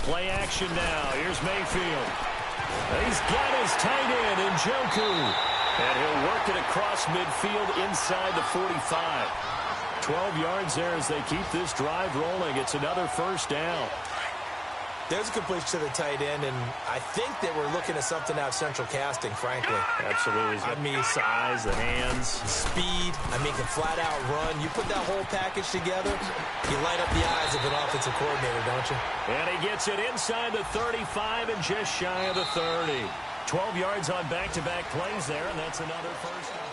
Play action now. Here's Mayfield. He's got his tight end in Njoku. And he'll work it across midfield inside the 45. 12 yards there as they keep this drive rolling. It's another first down. There's a completion to the tight end, and I think that we're looking at something out of central casting, frankly. Absolutely. He's got the size, the hands. Speed. I mean, can flat-out run. You put that whole package together, you light up the eyes of an offensive coordinator, don't you? And he gets it inside the 35 and just shy of the 30. 12 yards on back-to-back plays there, and that's another first down.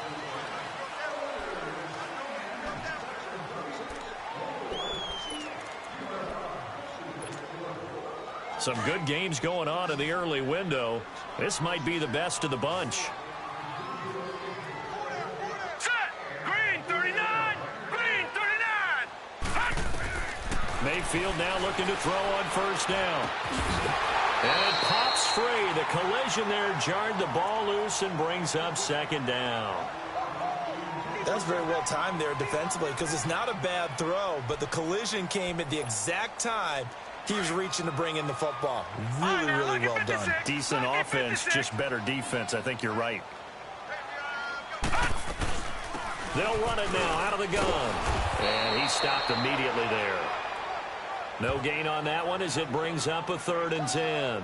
Some good games going on in the early window. This might be the best of the bunch. Set! Green 39! Mayfield now looking to throw on first down. And it pops free. The collision there jarred the ball loose and brings up 2nd down. That was very well timed there defensively because it's not a bad throw, but the collision came at the exact time he was reaching to bring in the football. Really well done. Decent offense, just better defense. I think you're right. They'll run it now out of the gun. And he stopped immediately there. No gain on that one as it brings up a 3rd and 10.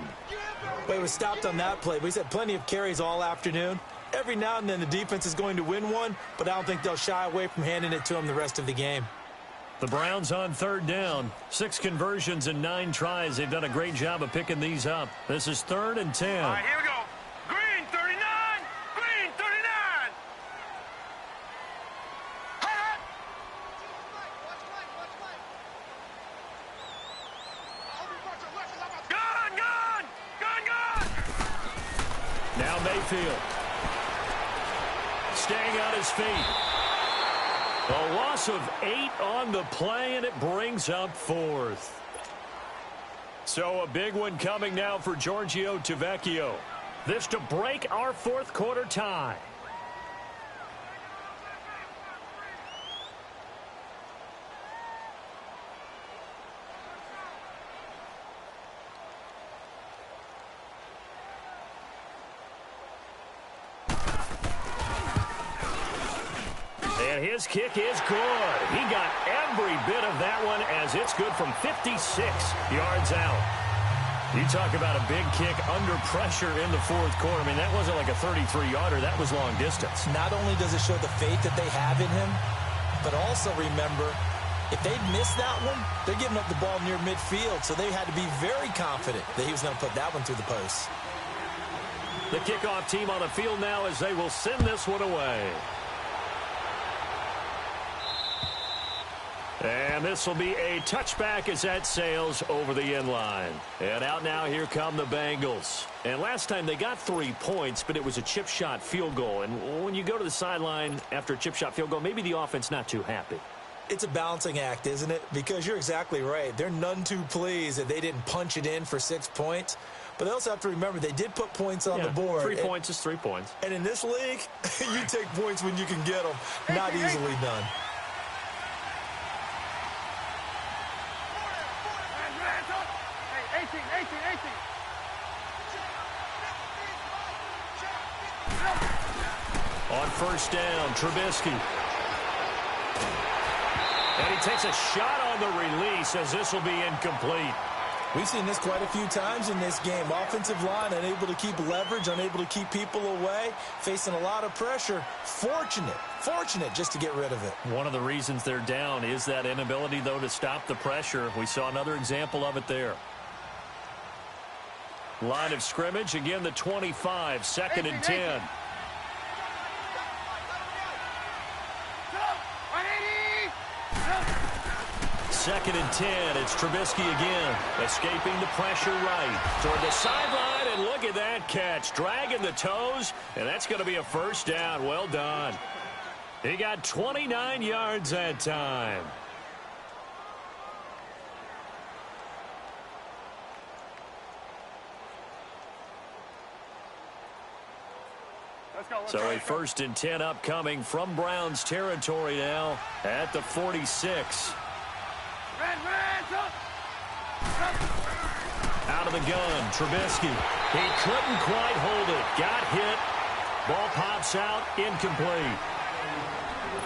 Well, he was stopped on that play. He's had plenty of carries all afternoon. Every now and then the defense is going to win one, but I don't think they'll shy away from handing it to him the rest of the game. The Browns on 3rd down. 6 conversions and 9 tries. They've done a great job of picking these up. This is 3rd and 10. All right, here we go. Green 39! Hot! Gun! Now Mayfield. Staying on his feet. A loss of 8 on the play, and it brings up 4th. So a big one coming now for Giorgio Tavecchio. This to break our 4th quarter tie. And his kick is good. He got every bit of that one as it's good from 56 yards out. You talk about a big kick under pressure in the fourth quarter. I mean, that wasn't like a 33-yarder. That was long distance. Not only does it show the faith that they have in him, but also remember, if they'd missed that one, they're giving up the ball near midfield, so they had to be very confident that he was going to put that one through the post. The kickoff team on the field now as they will send this one away. And this will be a touchback as that sails over the end line. And out now, here come the Bengals. And last time they got 3 points, but it was a chip shot field goal. And when you go to the sideline after a chip shot field goal, maybe the offense not too happy. It's a balancing act, isn't it? Because you're exactly right. They're none too pleased that they didn't punch it in for 6 points. But they also have to remember they did put points on the board. 3 points is 3 points. And in this league, you take points when you can get them. Not easily done. On first down, Trubisky. And he takes a shot on the release as this will be incomplete. We've seen this quite a few times in this game. Offensive line unable to keep leverage, unable to keep people away, facing a lot of pressure. Fortunate just to get rid of it. One of the reasons they're down is that inability, though, to stop the pressure. We saw another example of it there. Line of scrimmage, again, the 25, 2nd and 10. Second and 10. It's Trubisky again. Escaping the pressure right toward the sideline. And look at that catch. Dragging the toes. And that's going to be a first down. Well done. He got 29 yards that time. So a 1st and 10 upcoming from Browns territory now at the 46. Out of the gun, Trubisky. He couldn't quite hold it. Got hit. Ball pops out, incomplete.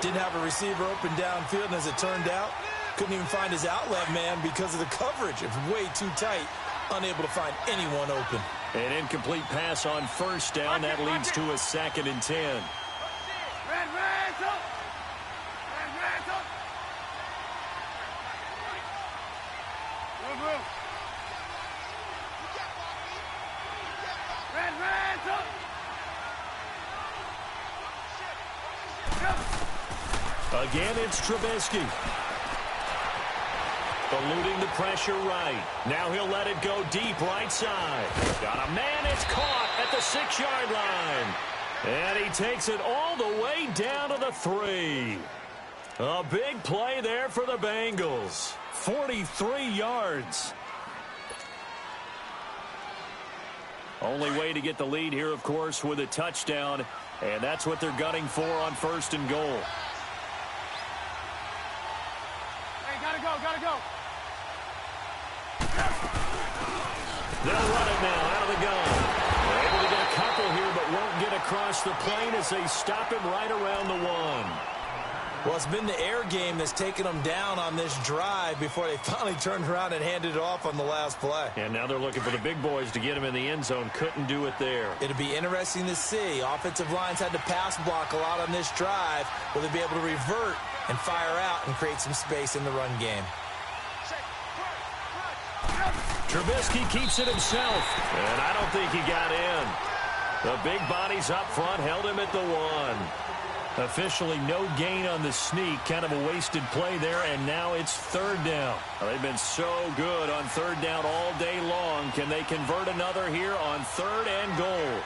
Didn't have a receiver open downfield, and as it turned out, couldn't even find his outlet man because of the coverage. It was way too tight. Unable to find anyone open. An incomplete pass on first down. That leads to a 2nd and 10. Again, it's Trubisky. Eluding the pressure right. Now he'll let it go deep right side. Got a man. It's caught at the 6-yard line. And he takes it all the way down to the 3. A big play there for the Bengals. 43 yards. Only way to get the lead here, of course, with a touchdown. And that's what they're gunning for on 1st and goal. Gotta go. They'll run it now out of the gun. They're able to get a couple here, but won't get across the plane as they stop him right around the 1. Well, it's been the air game that's taken them down on this drive before they finally turned around and handed it off on the last play. And now they're looking for the big boys to get him in the end zone. Couldn't do it there. It'll be interesting to see. Offensive lines had to pass block a lot on this drive. Will they be able to revert and fire out and create some space in the run game? Trubisky keeps it himself, and I don't think he got in. The big bodies up front held him at the 1. Officially no gain on the sneak. Kind of a wasted play there, and now it's 3rd down. They've been so good on 3rd down all day long. Can they convert another here on 3rd and goal?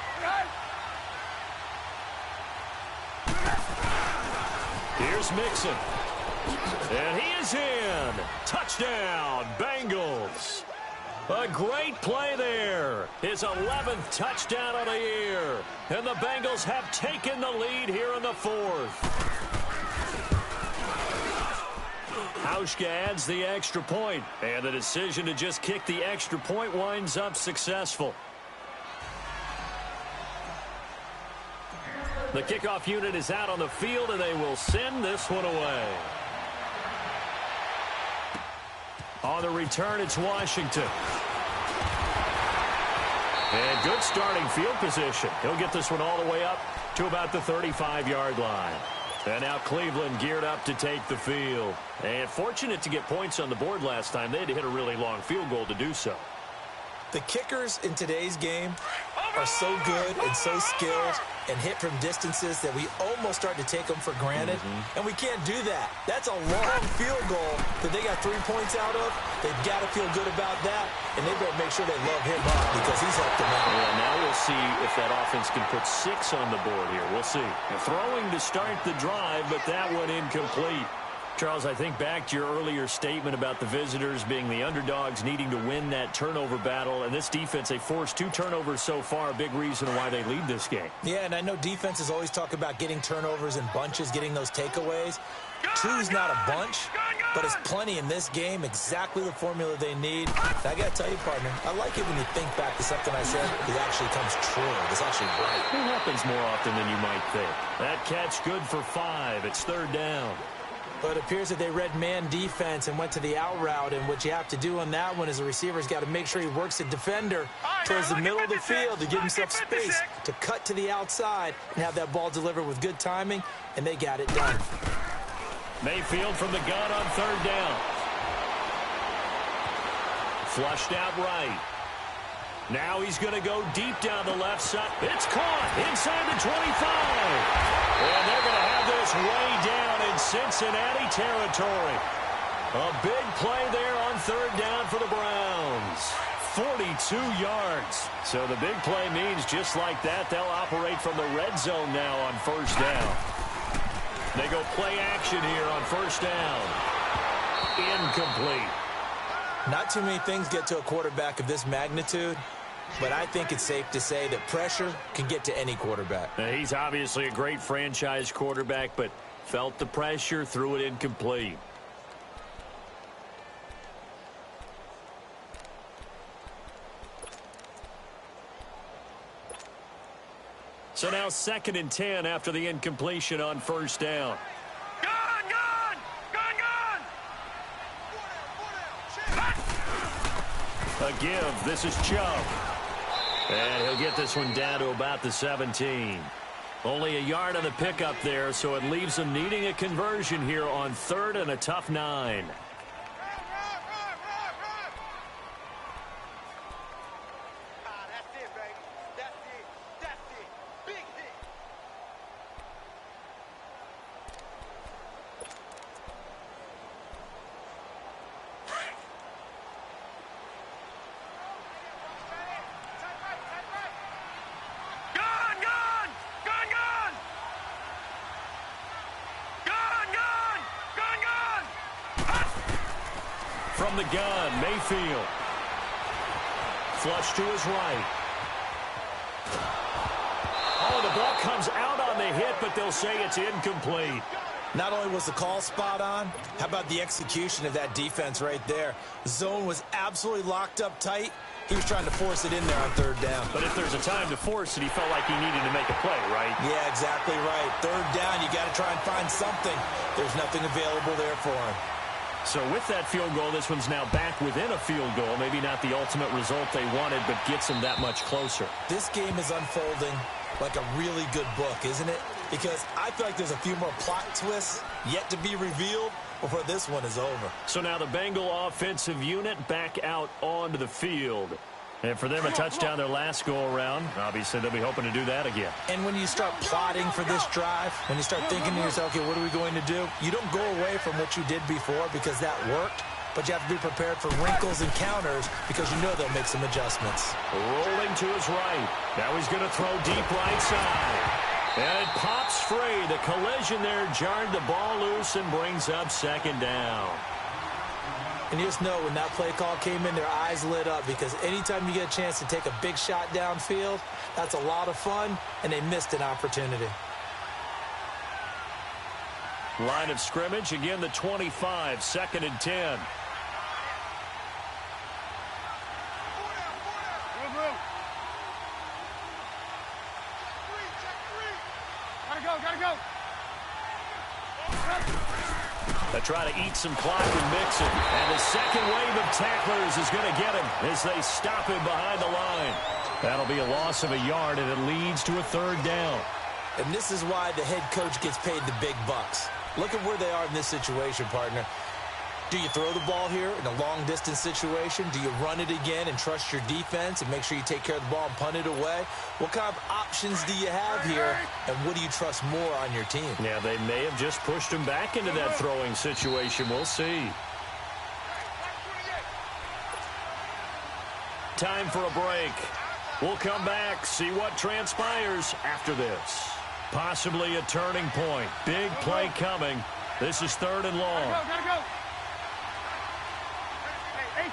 Here's Mixon. And he is in. Touchdown, Bengals. A great play there. His 11th touchdown of the year. And the Bengals have taken the lead here in the 4th. Hauschka adds the extra point. And the decision to just kick the extra point winds up successful. The kickoff unit is out on the field, and they will send this one away. On the return, it's Washington. And good starting field position. He'll get this one all the way up to about the 35-yard line. And now Cleveland geared up to take the field. And fortunate to get points on the board last time. They had to hit a really long field goal to do so. The kickers in today's game are so good and so skilled and hit from distances that we almost start to take them for granted. And we can't do that. That's a long field goal that they got 3 points out of. They've got to feel good about that, and they better make sure they love him up because he's helped them out. Yeah, now we'll see if that offense can put 6 on the board here. We'll see. And throwing to start the drive, but that one incomplete. Charles, I think back to your earlier statement about the visitors being the underdogs needing to win that turnover battle. And this defense, they forced 2 turnovers so far, a big reason why they lead this game. Yeah, and I know defenses always talk about getting turnovers in bunches, getting those takeaways. 2's not a bunch, but it's plenty in this game, exactly the formula they need. And I got to tell you, partner, I like it when you think back to something I said that actually comes true. It's actually right. It happens more often than you might think. That catch good for 5. It's 3rd down. But it appears that they read man defense and went to the out route. And what you have to do on that one is the receiver's got to make sure he works the defender towards the middle of the field to give himself space to cut to the outside and have that ball delivered with good timing. And they got it done. Mayfield from the gun on 3rd down. Flushed out right. Now he's going to go deep down the left side. It's caught inside the 25. And they're going to have this way down in Cincinnati territory. A big play there on 3rd down for the Browns. 42 yards. So the big play means just like that, they'll operate from the red zone now on 1st down. They go play action here on 1st down. Incomplete. Not too many things get to a quarterback of this magnitude, but I think it's safe to say that pressure can get to any quarterback. Now, he's obviously a great franchise quarterback, but felt the pressure, threw it incomplete. So now 2nd and 10 after the incompletion on 1st down. A give. This is Chubb. And he'll get this one down to about the 17. Only a yard on the pickup there, so it leaves them needing a conversion here on 3rd and a tough 9. From the gun, Mayfield. Flush to his right. Oh, the ball comes out on the hit, but they'll say it's incomplete. Not only was the call spot on, how about the execution of that defense right there? The zone was absolutely locked up tight. He was trying to force it in there on 3rd down. But if there's a time to force it, he felt like he needed to make a play, right? Yeah, exactly right. 3rd down, you got to try and find something. There's nothing available there for him. So with that field goal, this one's now back within a field goal. Maybe not the ultimate result they wanted, but gets them that much closer. This game is unfolding like a really good book, isn't it? Because I feel like there's a few more plot twists yet to be revealed before this one is over. So now the Bengal offensive unit back out onto the field. And for them, a touchdown their last go-around. Obviously, they'll be hoping to do that again. And when you start plotting for this drive, when you start thinking to yourself, okay, what are we going to do? You don't go away from what you did before because that worked, but you have to be prepared for wrinkles and counters because you know they'll make some adjustments. Rolling to his right. Now he's going to throw deep right side. And it pops free. The collision there jarred the ball loose and brings up 2nd down. And you just know when that play call came in, their eyes lit up because anytime you get a chance to take a big shot downfield, that's a lot of fun, and they missed an opportunity. Line of scrimmage, again the 25, 2nd and 10. Gotta go. They try to eat some clock and mix it. And the second wave of tacklers is going to get him as they stop him behind the line. That'll be a loss of a yard, and it leads to a third down. And this is why the head coach gets paid the big bucks. Look at where they are in this situation, partner. Do you throw the ball here in a long-distance situation? Do you run it again and trust your defense and make sure you take care of the ball and punt it away? What kind of options do you have here, and what do you trust more on your team? Yeah, they may have just pushed him back into that throwing situation. We'll see. Time for a break. We'll come back, see what transpires after this. Possibly a turning point. Big play coming. This is 3rd and long. Gotta go. 18.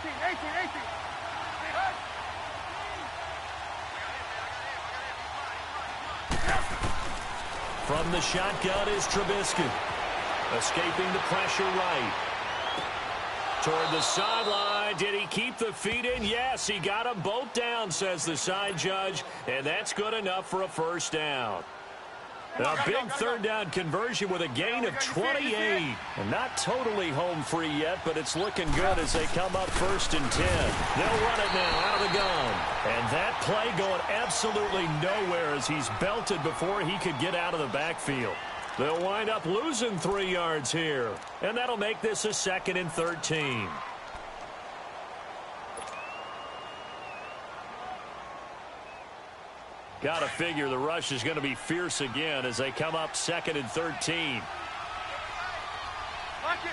From the shotgun is Trubisky. Escaping the pressure right. Toward the sideline. Did he keep the feet in? Yes, he got them both down, says the side judge. And that's good enough for a first down. A big 3rd down conversion with a gain of 28. And not totally home free yet, but it's looking good as they come up 1st and 10. They'll run it now out of the gun. And that play going absolutely nowhere as he's belted before he could get out of the backfield. They'll wind up losing 3 yards here. And that'll make this a 2nd and 13. Got to figure the rush is going to be fierce again as they come up 2nd and 13. Lock in.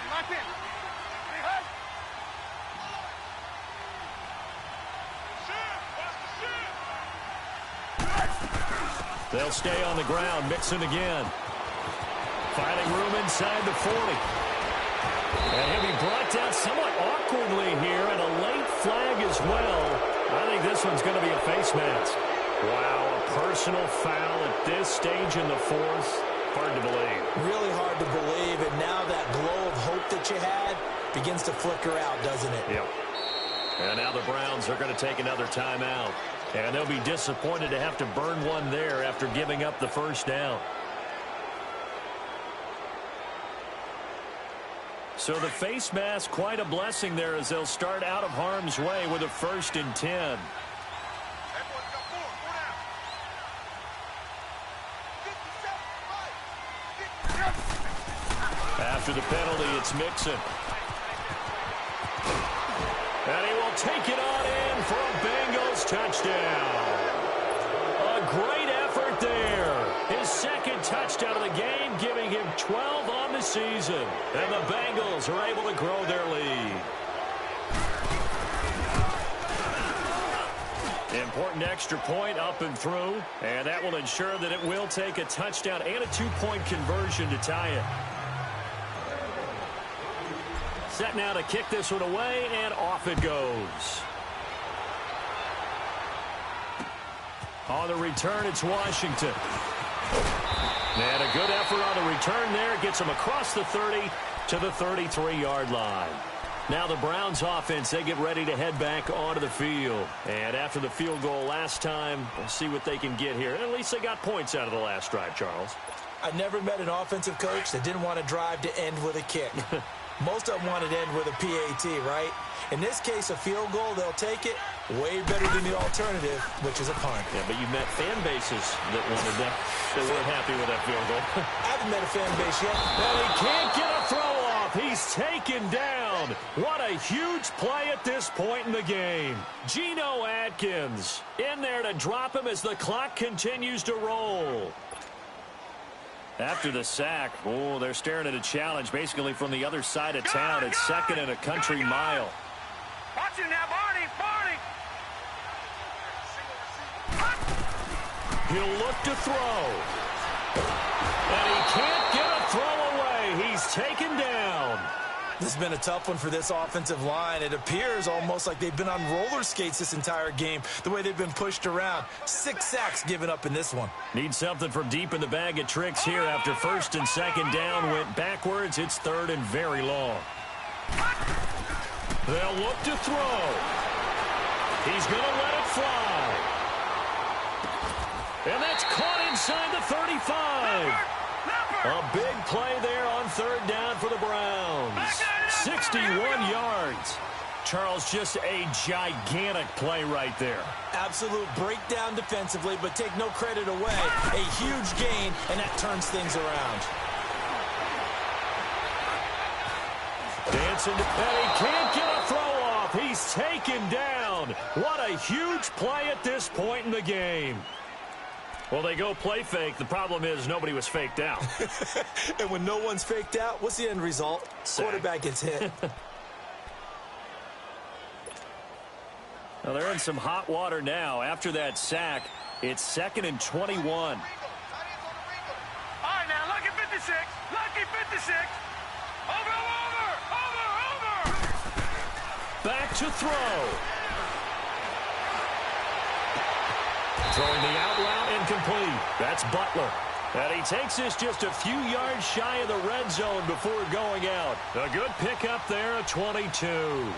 They'll stay on the ground, Mixon again. Finding room inside the 40. And he'll be brought down somewhat awkwardly here, and a late flag as well. I think this one's going to be a face mask. Wow, a personal foul at this stage in the 4th. Hard to believe. Really hard to believe, and now that glow of hope that you had begins to flicker out, doesn't it? Yep. And now the Browns are going to take another timeout. And they'll be disappointed to have to burn one there after giving up the 1st down. So the face mask, quite a blessing there as they'll start out of harm's way with a 1st and 10. After the penalty, it's Mixon. And he will take it on in for a Bengals touchdown. A great effort there. His 2nd touchdown of the game, giving him 12 on the season. And the Bengals are able to grow their lead. Important extra point up and through. And that will ensure that it will take a touchdown and a 2-point conversion to tie it. Set now to kick this one away, and off it goes. On the return, it's Washington. And a good effort on the return there. Gets him across the 30 to the 33-yard line. Now the Browns offense, they get ready to head back onto the field. And after the field goal last time, we'll see what they can get here. At least they got points out of the last drive, Charles. I never met an offensive coach that didn't want to drive to end with a kick. Most of them want to end with a PAT, right? In this case, a field goal, they'll take it. Way better than the alternative, which is a punt. Yeah, but you met fan bases that wanted that. They weren't happy with that field goal. I haven't met a fan base yet. And he can't get a throw off. He's taken down. What a huge play at this point in the game. Geno Atkins in there to drop him as the clock continues to roll. After the sack, they're staring at a challenge basically from the other side of town. It's 2nd and a country mile. Watch it now, Barney. He'll look to throw. And he can't get a throw away. He's taken down. This has been a tough one for this offensive line. It appears almost like they've been on roller skates this entire game, the way they've been pushed around. 6 sacks given up in this one. Need something from deep in the bag of tricks here after 1st and 2nd down went backwards. It's 3rd and very long. They'll look to throw. He's going to let it fly. And that's caught inside the 35. A big play there on 3rd down for the Browns. 61 yards. Charles, just a gigantic play right there. Absolute breakdown defensively, but take no credit away. A huge gain, and that turns things around. Dancing to Petty, can't get a throw off. He's taken down. What a huge play at this point in the game. Well, they go play fake. The problem is nobody was faked out. And when no one's faked out, what's the end result? Sack. Quarterback gets hit. Well, they're in some hot water now. After that sack, it's 2nd and 21. All right, now, lucky 56. Lucky 56. Over. Back to throw. Throwing the out route incomplete. That's Butler. And he takes this just a few yards shy of the red zone before going out. A good pickup there, a 22.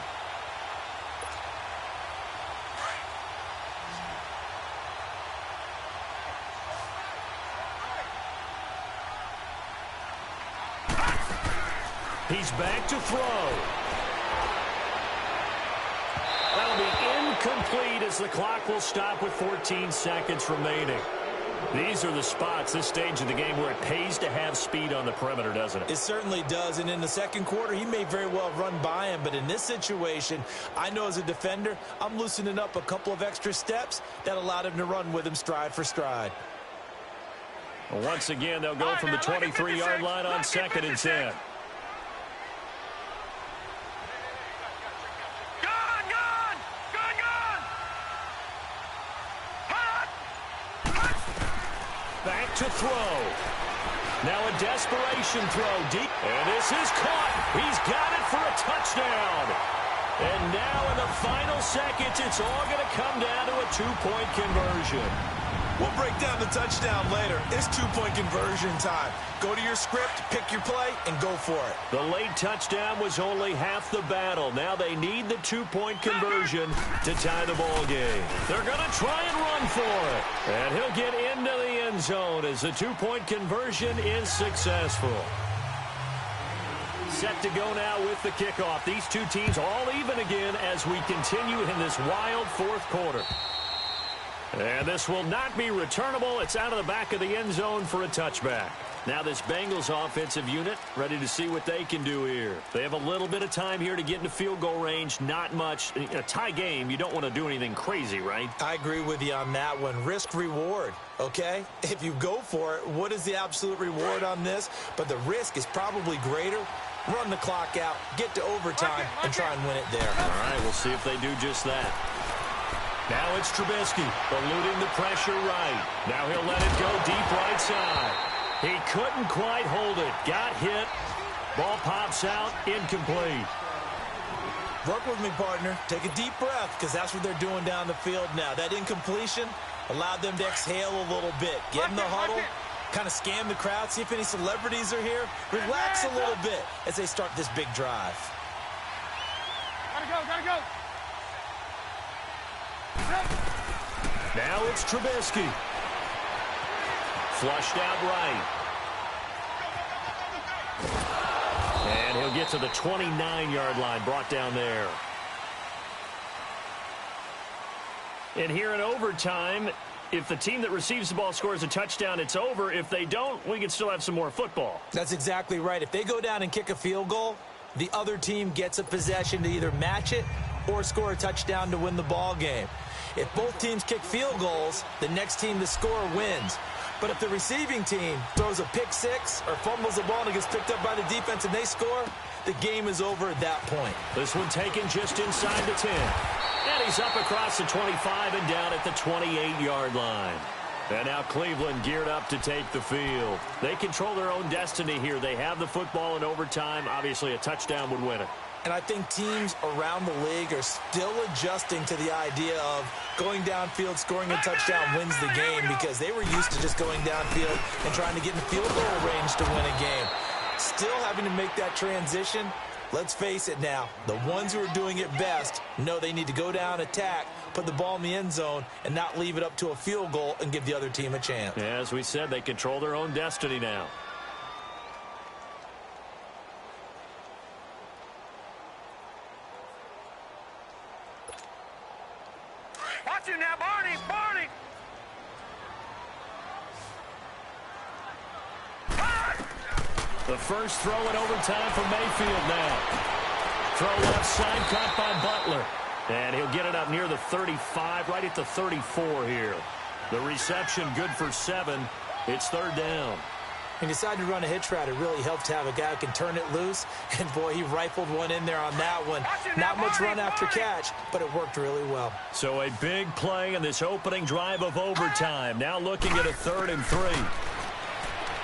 He's back to throw. That'll be incomplete as the clock will stop with 14 seconds remaining. These are the spots, this stage of the game, where it pays to have speed on the perimeter, doesn't it? It certainly does, and in the second quarter, he may very well run by him, but in this situation, I know as a defender, I'm loosening up a couple of extra steps that allowed him to run with him stride for stride. Well, once again, they'll go from the 23-yard line on 2nd and 10. Back to throw. Now a desperation throw deep. And this is caught. He's got it for a touchdown. And now in the final seconds, it's all going to come down to a two-point conversion. We'll break down the touchdown later. It's two-point conversion time. Go to your script, pick your play, and go for it. The late touchdown was only half the battle. Now they need the two-point conversion to tie the ball game. They're going to try and run for it. And he'll get into the end zone as the two-point conversion is successful. Set to go now with the kickoff. These two teams all even again as we continue in this wild fourth quarter. And this will not be returnable. It's out of the back of the end zone for a touchback. Now this Bengals offensive unit ready to see what they can do here. They have a little bit of time here to get into field goal range. Not much. A tie game, you don't want to do anything crazy, right? I agree with you on that one. Risk reward, okay? If you go for it, what is the absolute reward on this? But the risk is probably greater. Run the clock out, get to overtime, and try and win it there. All right, we'll see if they do just that. Now it's Trubisky, eluding the pressure right. Now he'll let it go deep right side. He couldn't quite hold it. Got hit. Ball pops out, incomplete. Work with me, partner. Take a deep breath, because that's what they're doing down the field now. That incompletion allowed them to exhale a little bit. Get in the huddle, kind of scan the crowd, see if any celebrities are here. Relax a little bit as they start this big drive. Gotta go. Now it's Trubisky. Flushed out right. And he'll get to the 29-yard line, brought down there. And here in overtime, if the team that receives the ball scores a touchdown, it's over. If they don't, we can still have some more football. That's exactly right. If they go down and kick a field goal, the other team gets a possession to either match it or score a touchdown to win the ball game. If both teams kick field goals, the next team to score wins. But if the receiving team throws a pick six or fumbles the ball and it gets picked up by the defense and they score, the game is over at that point. This one taken just inside the 10. And he's up across the 25 and down at the 28-yard line. And now Cleveland geared up to take the field. They control their own destiny here. They have the football in overtime. Obviously, a touchdown would win it. And I think teams around the league are still adjusting to the idea of going downfield, scoring a touchdown wins the game, because they were used to just going downfield and trying to get in field goal range to win a game. Still having to make that transition. Let's face it now, the ones who are doing it best know they need to go down, attack, put the ball in the end zone, and not leave it up to a field goal and give the other team a chance. Yeah, as we said, they control their own destiny now. Watching now, Barney, Barney. The first throw in overtime for Mayfield now. Throw left side, caught by Butler. And he'll get it up near the 35, right at the 34 here. The reception good for 7. It's third down. He decided to run a hitch route. It really helped to have a guy who can turn it loose. And, boy, he rifled one in there on that one. Not much run after catch, but it worked really well. So a big play in this opening drive of overtime. Now looking at a 3rd and 3.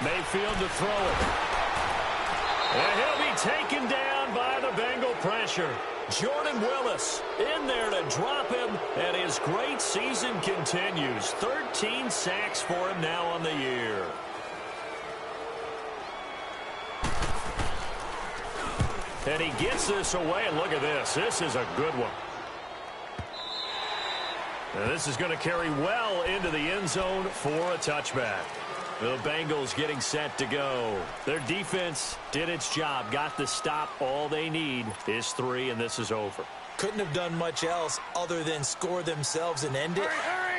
Mayfield to throw it. And he'll be taken down by the Bengal pressure. Jordan Willis in there to drop him, and his great season continues. 13 sacks for him now on the year. And he gets this away, and look at this. This is a good one. And this is going to carry well into the end zone for a touchback. The Bengals getting set to go. Their defense did its job, got the stop. All they need is 3, and this is over. Couldn't have done much else other than score themselves and end it.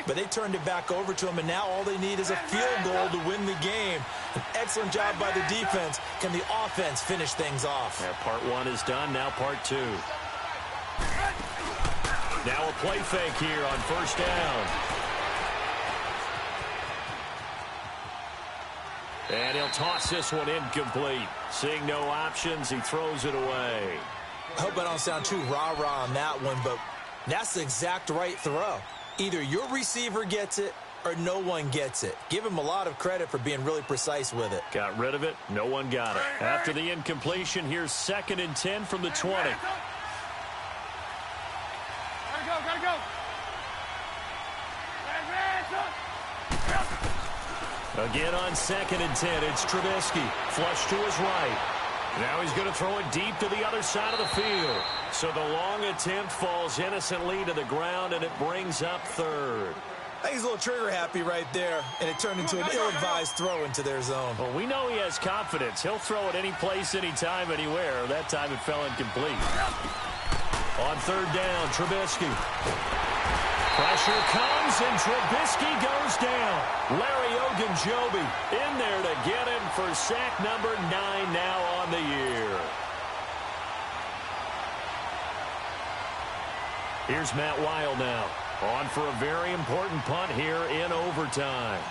But they turned it back over to him, and now all they need is a field goal to win the game. An excellent job by the defense. Can the offense finish things off? Yeah, part 1 is done, now part 2. Now a play fake here on first down. And he'll toss this one incomplete. Seeing no options, he throws it away. I hope I don't sound too rah-rah on that one, but that's the exact right throw. Either your receiver gets it or no one gets it. Give him a lot of credit for being really precise with it. Got rid of it. No one got it. After the incompletion, here's 2nd and 10 from the 20. Gotta go. Again on 2nd and 10, it's Trubisky. Flush to his right. Now he's going to throw it deep to the other side of the field. So the long attempt falls innocently to the ground, and it brings up 3rd. I think he's a little trigger happy right there, and it turned into an ill-advised throw into their zone. Well, we know he has confidence. He'll throw it any place, anytime, anywhere. That time it fell incomplete. On 3rd down, Trubisky. Pressure comes, and Trubisky goes down. Larry Ogunjobi in there to get him for sack number 9 now on the year. Here's Matt Weil now. On for a very important punt here in overtime.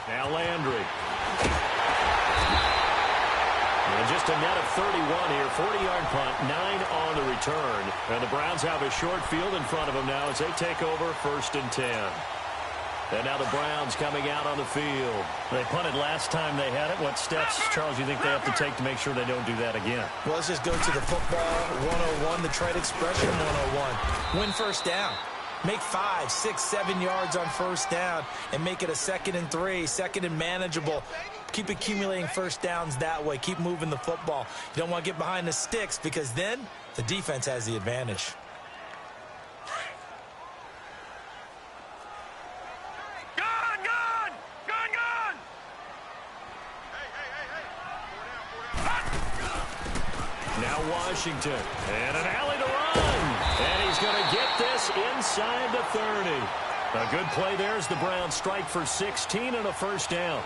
Now Landry. And just a net of 31 here. 40-yard punt, 9 on the return. And the Browns have a short field in front of them now as they take over 1st and 10. And now the Browns coming out on the field. They punted last time they had it. What steps, Charles, you think they have to take to make sure they don't do that again? Well, let's just go to the football 101, the trade expression 101. Win first down. Make 5, 6, 7 yards on first down and make it a 2nd and 3, 2nd and manageable. Keep accumulating first downs that way. Keep moving the football. You don't want to get behind the sticks because then the defense has the advantage. Washington, and an alley to run, and he's going to get this inside the 30. A good play there as the Browns strike for 16 and a first down.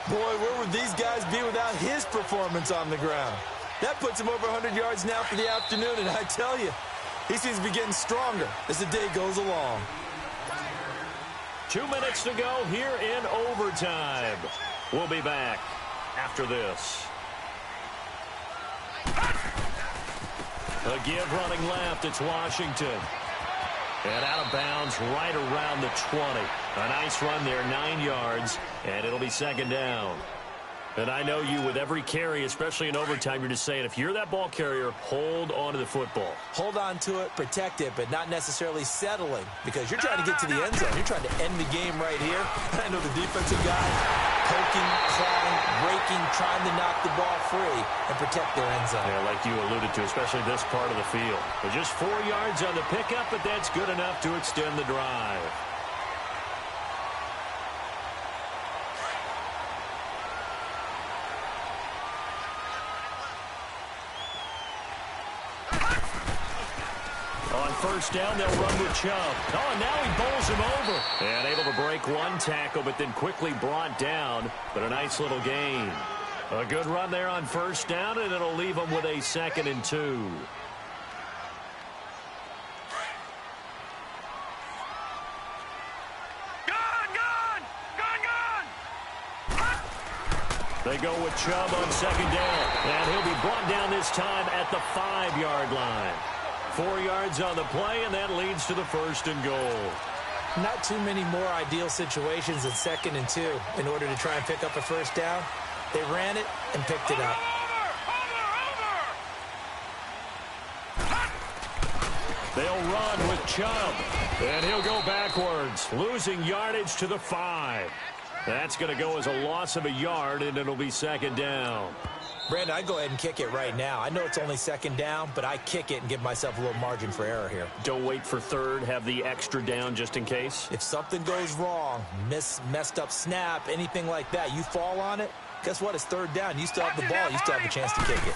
Boy, where would these guys be without his performance on the ground? That puts him over 100 yards now for the afternoon, and I tell you, he seems to be getting stronger as the day goes along. 2 minutes to go here in overtime. We'll be back after this. A give running left, it's Washington. And out of bounds right around the 20. A nice run there, 9 yards, and it'll be 2nd down. And I know you, with every carry, especially in overtime, you're just saying, if you're that ball carrier, hold on to the football. Hold on to it, protect it, but not necessarily settling, because you're trying to get to the end zone. You're trying to end the game right here. I know the defensive guy poking, clawing, breaking, trying to knock the ball free and protect their end zone. Yeah, like you alluded to, especially this part of the field. But just 4 yards on the pickup, but that's good enough to extend the drive. first down, they'll run with Chubb. Oh, and now he bowls him over. And able to break one tackle, but then quickly brought down. But a nice little gain. A good run there on first down, and it'll leave them with a 2nd and 2. They go with Chubb on 2nd down. And he'll be brought down this time at the 5-yard line. 4 yards on the play, and that leads to the 1st and goal. Not too many more ideal situations than 2nd and 2 in order to try and pick up a first down. They ran it and picked it up. They'll run with Chubb. And he'll go backwards, losing yardage to the 5. That's going to go as a loss of a yard, and it'll be 2nd down. Brandon, I'd go ahead and kick it right now. I know it's only 2nd down, but I kick it and give myself a little margin for error here. Don't wait for 3rd. Have the extra down just in case. If something goes wrong, messed up snap, anything like that, you fall on it, guess what? It's 3rd down. You still have the ball. You still have a chance to kick it.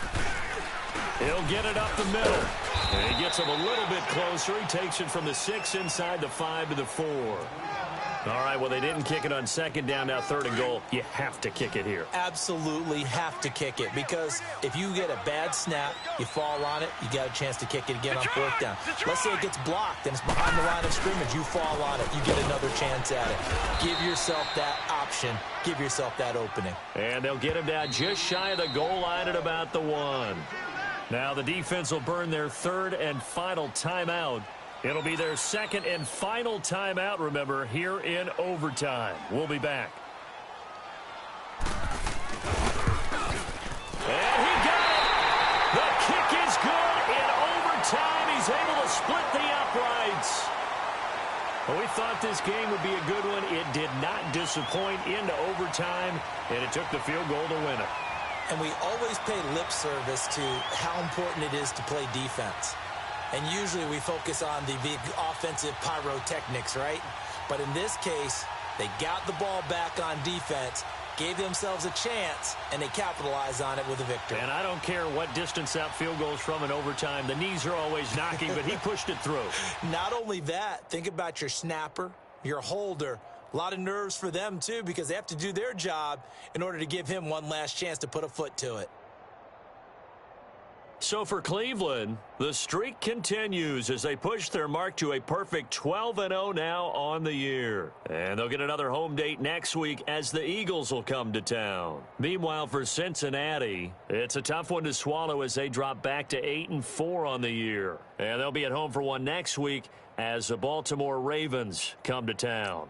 He'll get it up the middle. And he gets him a little bit closer. He takes it from the 6 inside the 5 to the 4. All right, well, they didn't kick it on 2nd down, now 3rd and goal. You have to kick it here. Absolutely have to kick it, because if you get a bad snap, you fall on it, you got a chance to kick it again on 4th down. Let's say it gets blocked and it's behind the line of scrimmage. You fall on it, you get another chance at it. Give yourself that option. Give yourself that opening. And they'll get him down just shy of the goal line at about the 1. Now the defense will burn their 3rd and final timeout. It'll be their 2nd and final timeout, remember, here in overtime. We'll be back. And he got it! The kick is good in overtime. He's able to split the uprights. Well, we thought this game would be a good one. It did not disappoint into overtime, and it took the field goal to win it. And we always pay lip service to how important it is to play defense. And usually we focus on the big offensive pyrotechnics, right? But in this case, they got the ball back on defense, gave themselves a chance, and they capitalized on it with a victory. And I don't care what distance that field goes from in overtime. The knees are always knocking, but he pushed it through. Not only that, think about your snapper, your holder. A lot of nerves for them, too, because they have to do their job in order to give him one last chance to put a foot to it. So for Cleveland, the streak continues as they push their mark to a perfect 12-0 now on the year. And they'll get another home date next week as the Eagles will come to town. Meanwhile, for Cincinnati, it's a tough one to swallow as they drop back to 8-4 on the year. And they'll be at home for one next week as the Baltimore Ravens come to town.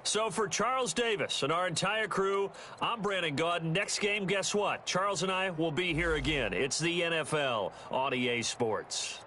So for Charles Davis and our entire crew, I'm Brandon Gaudin. Next game, guess what? Charles and I will be here again. It's the NFL on EA Sports.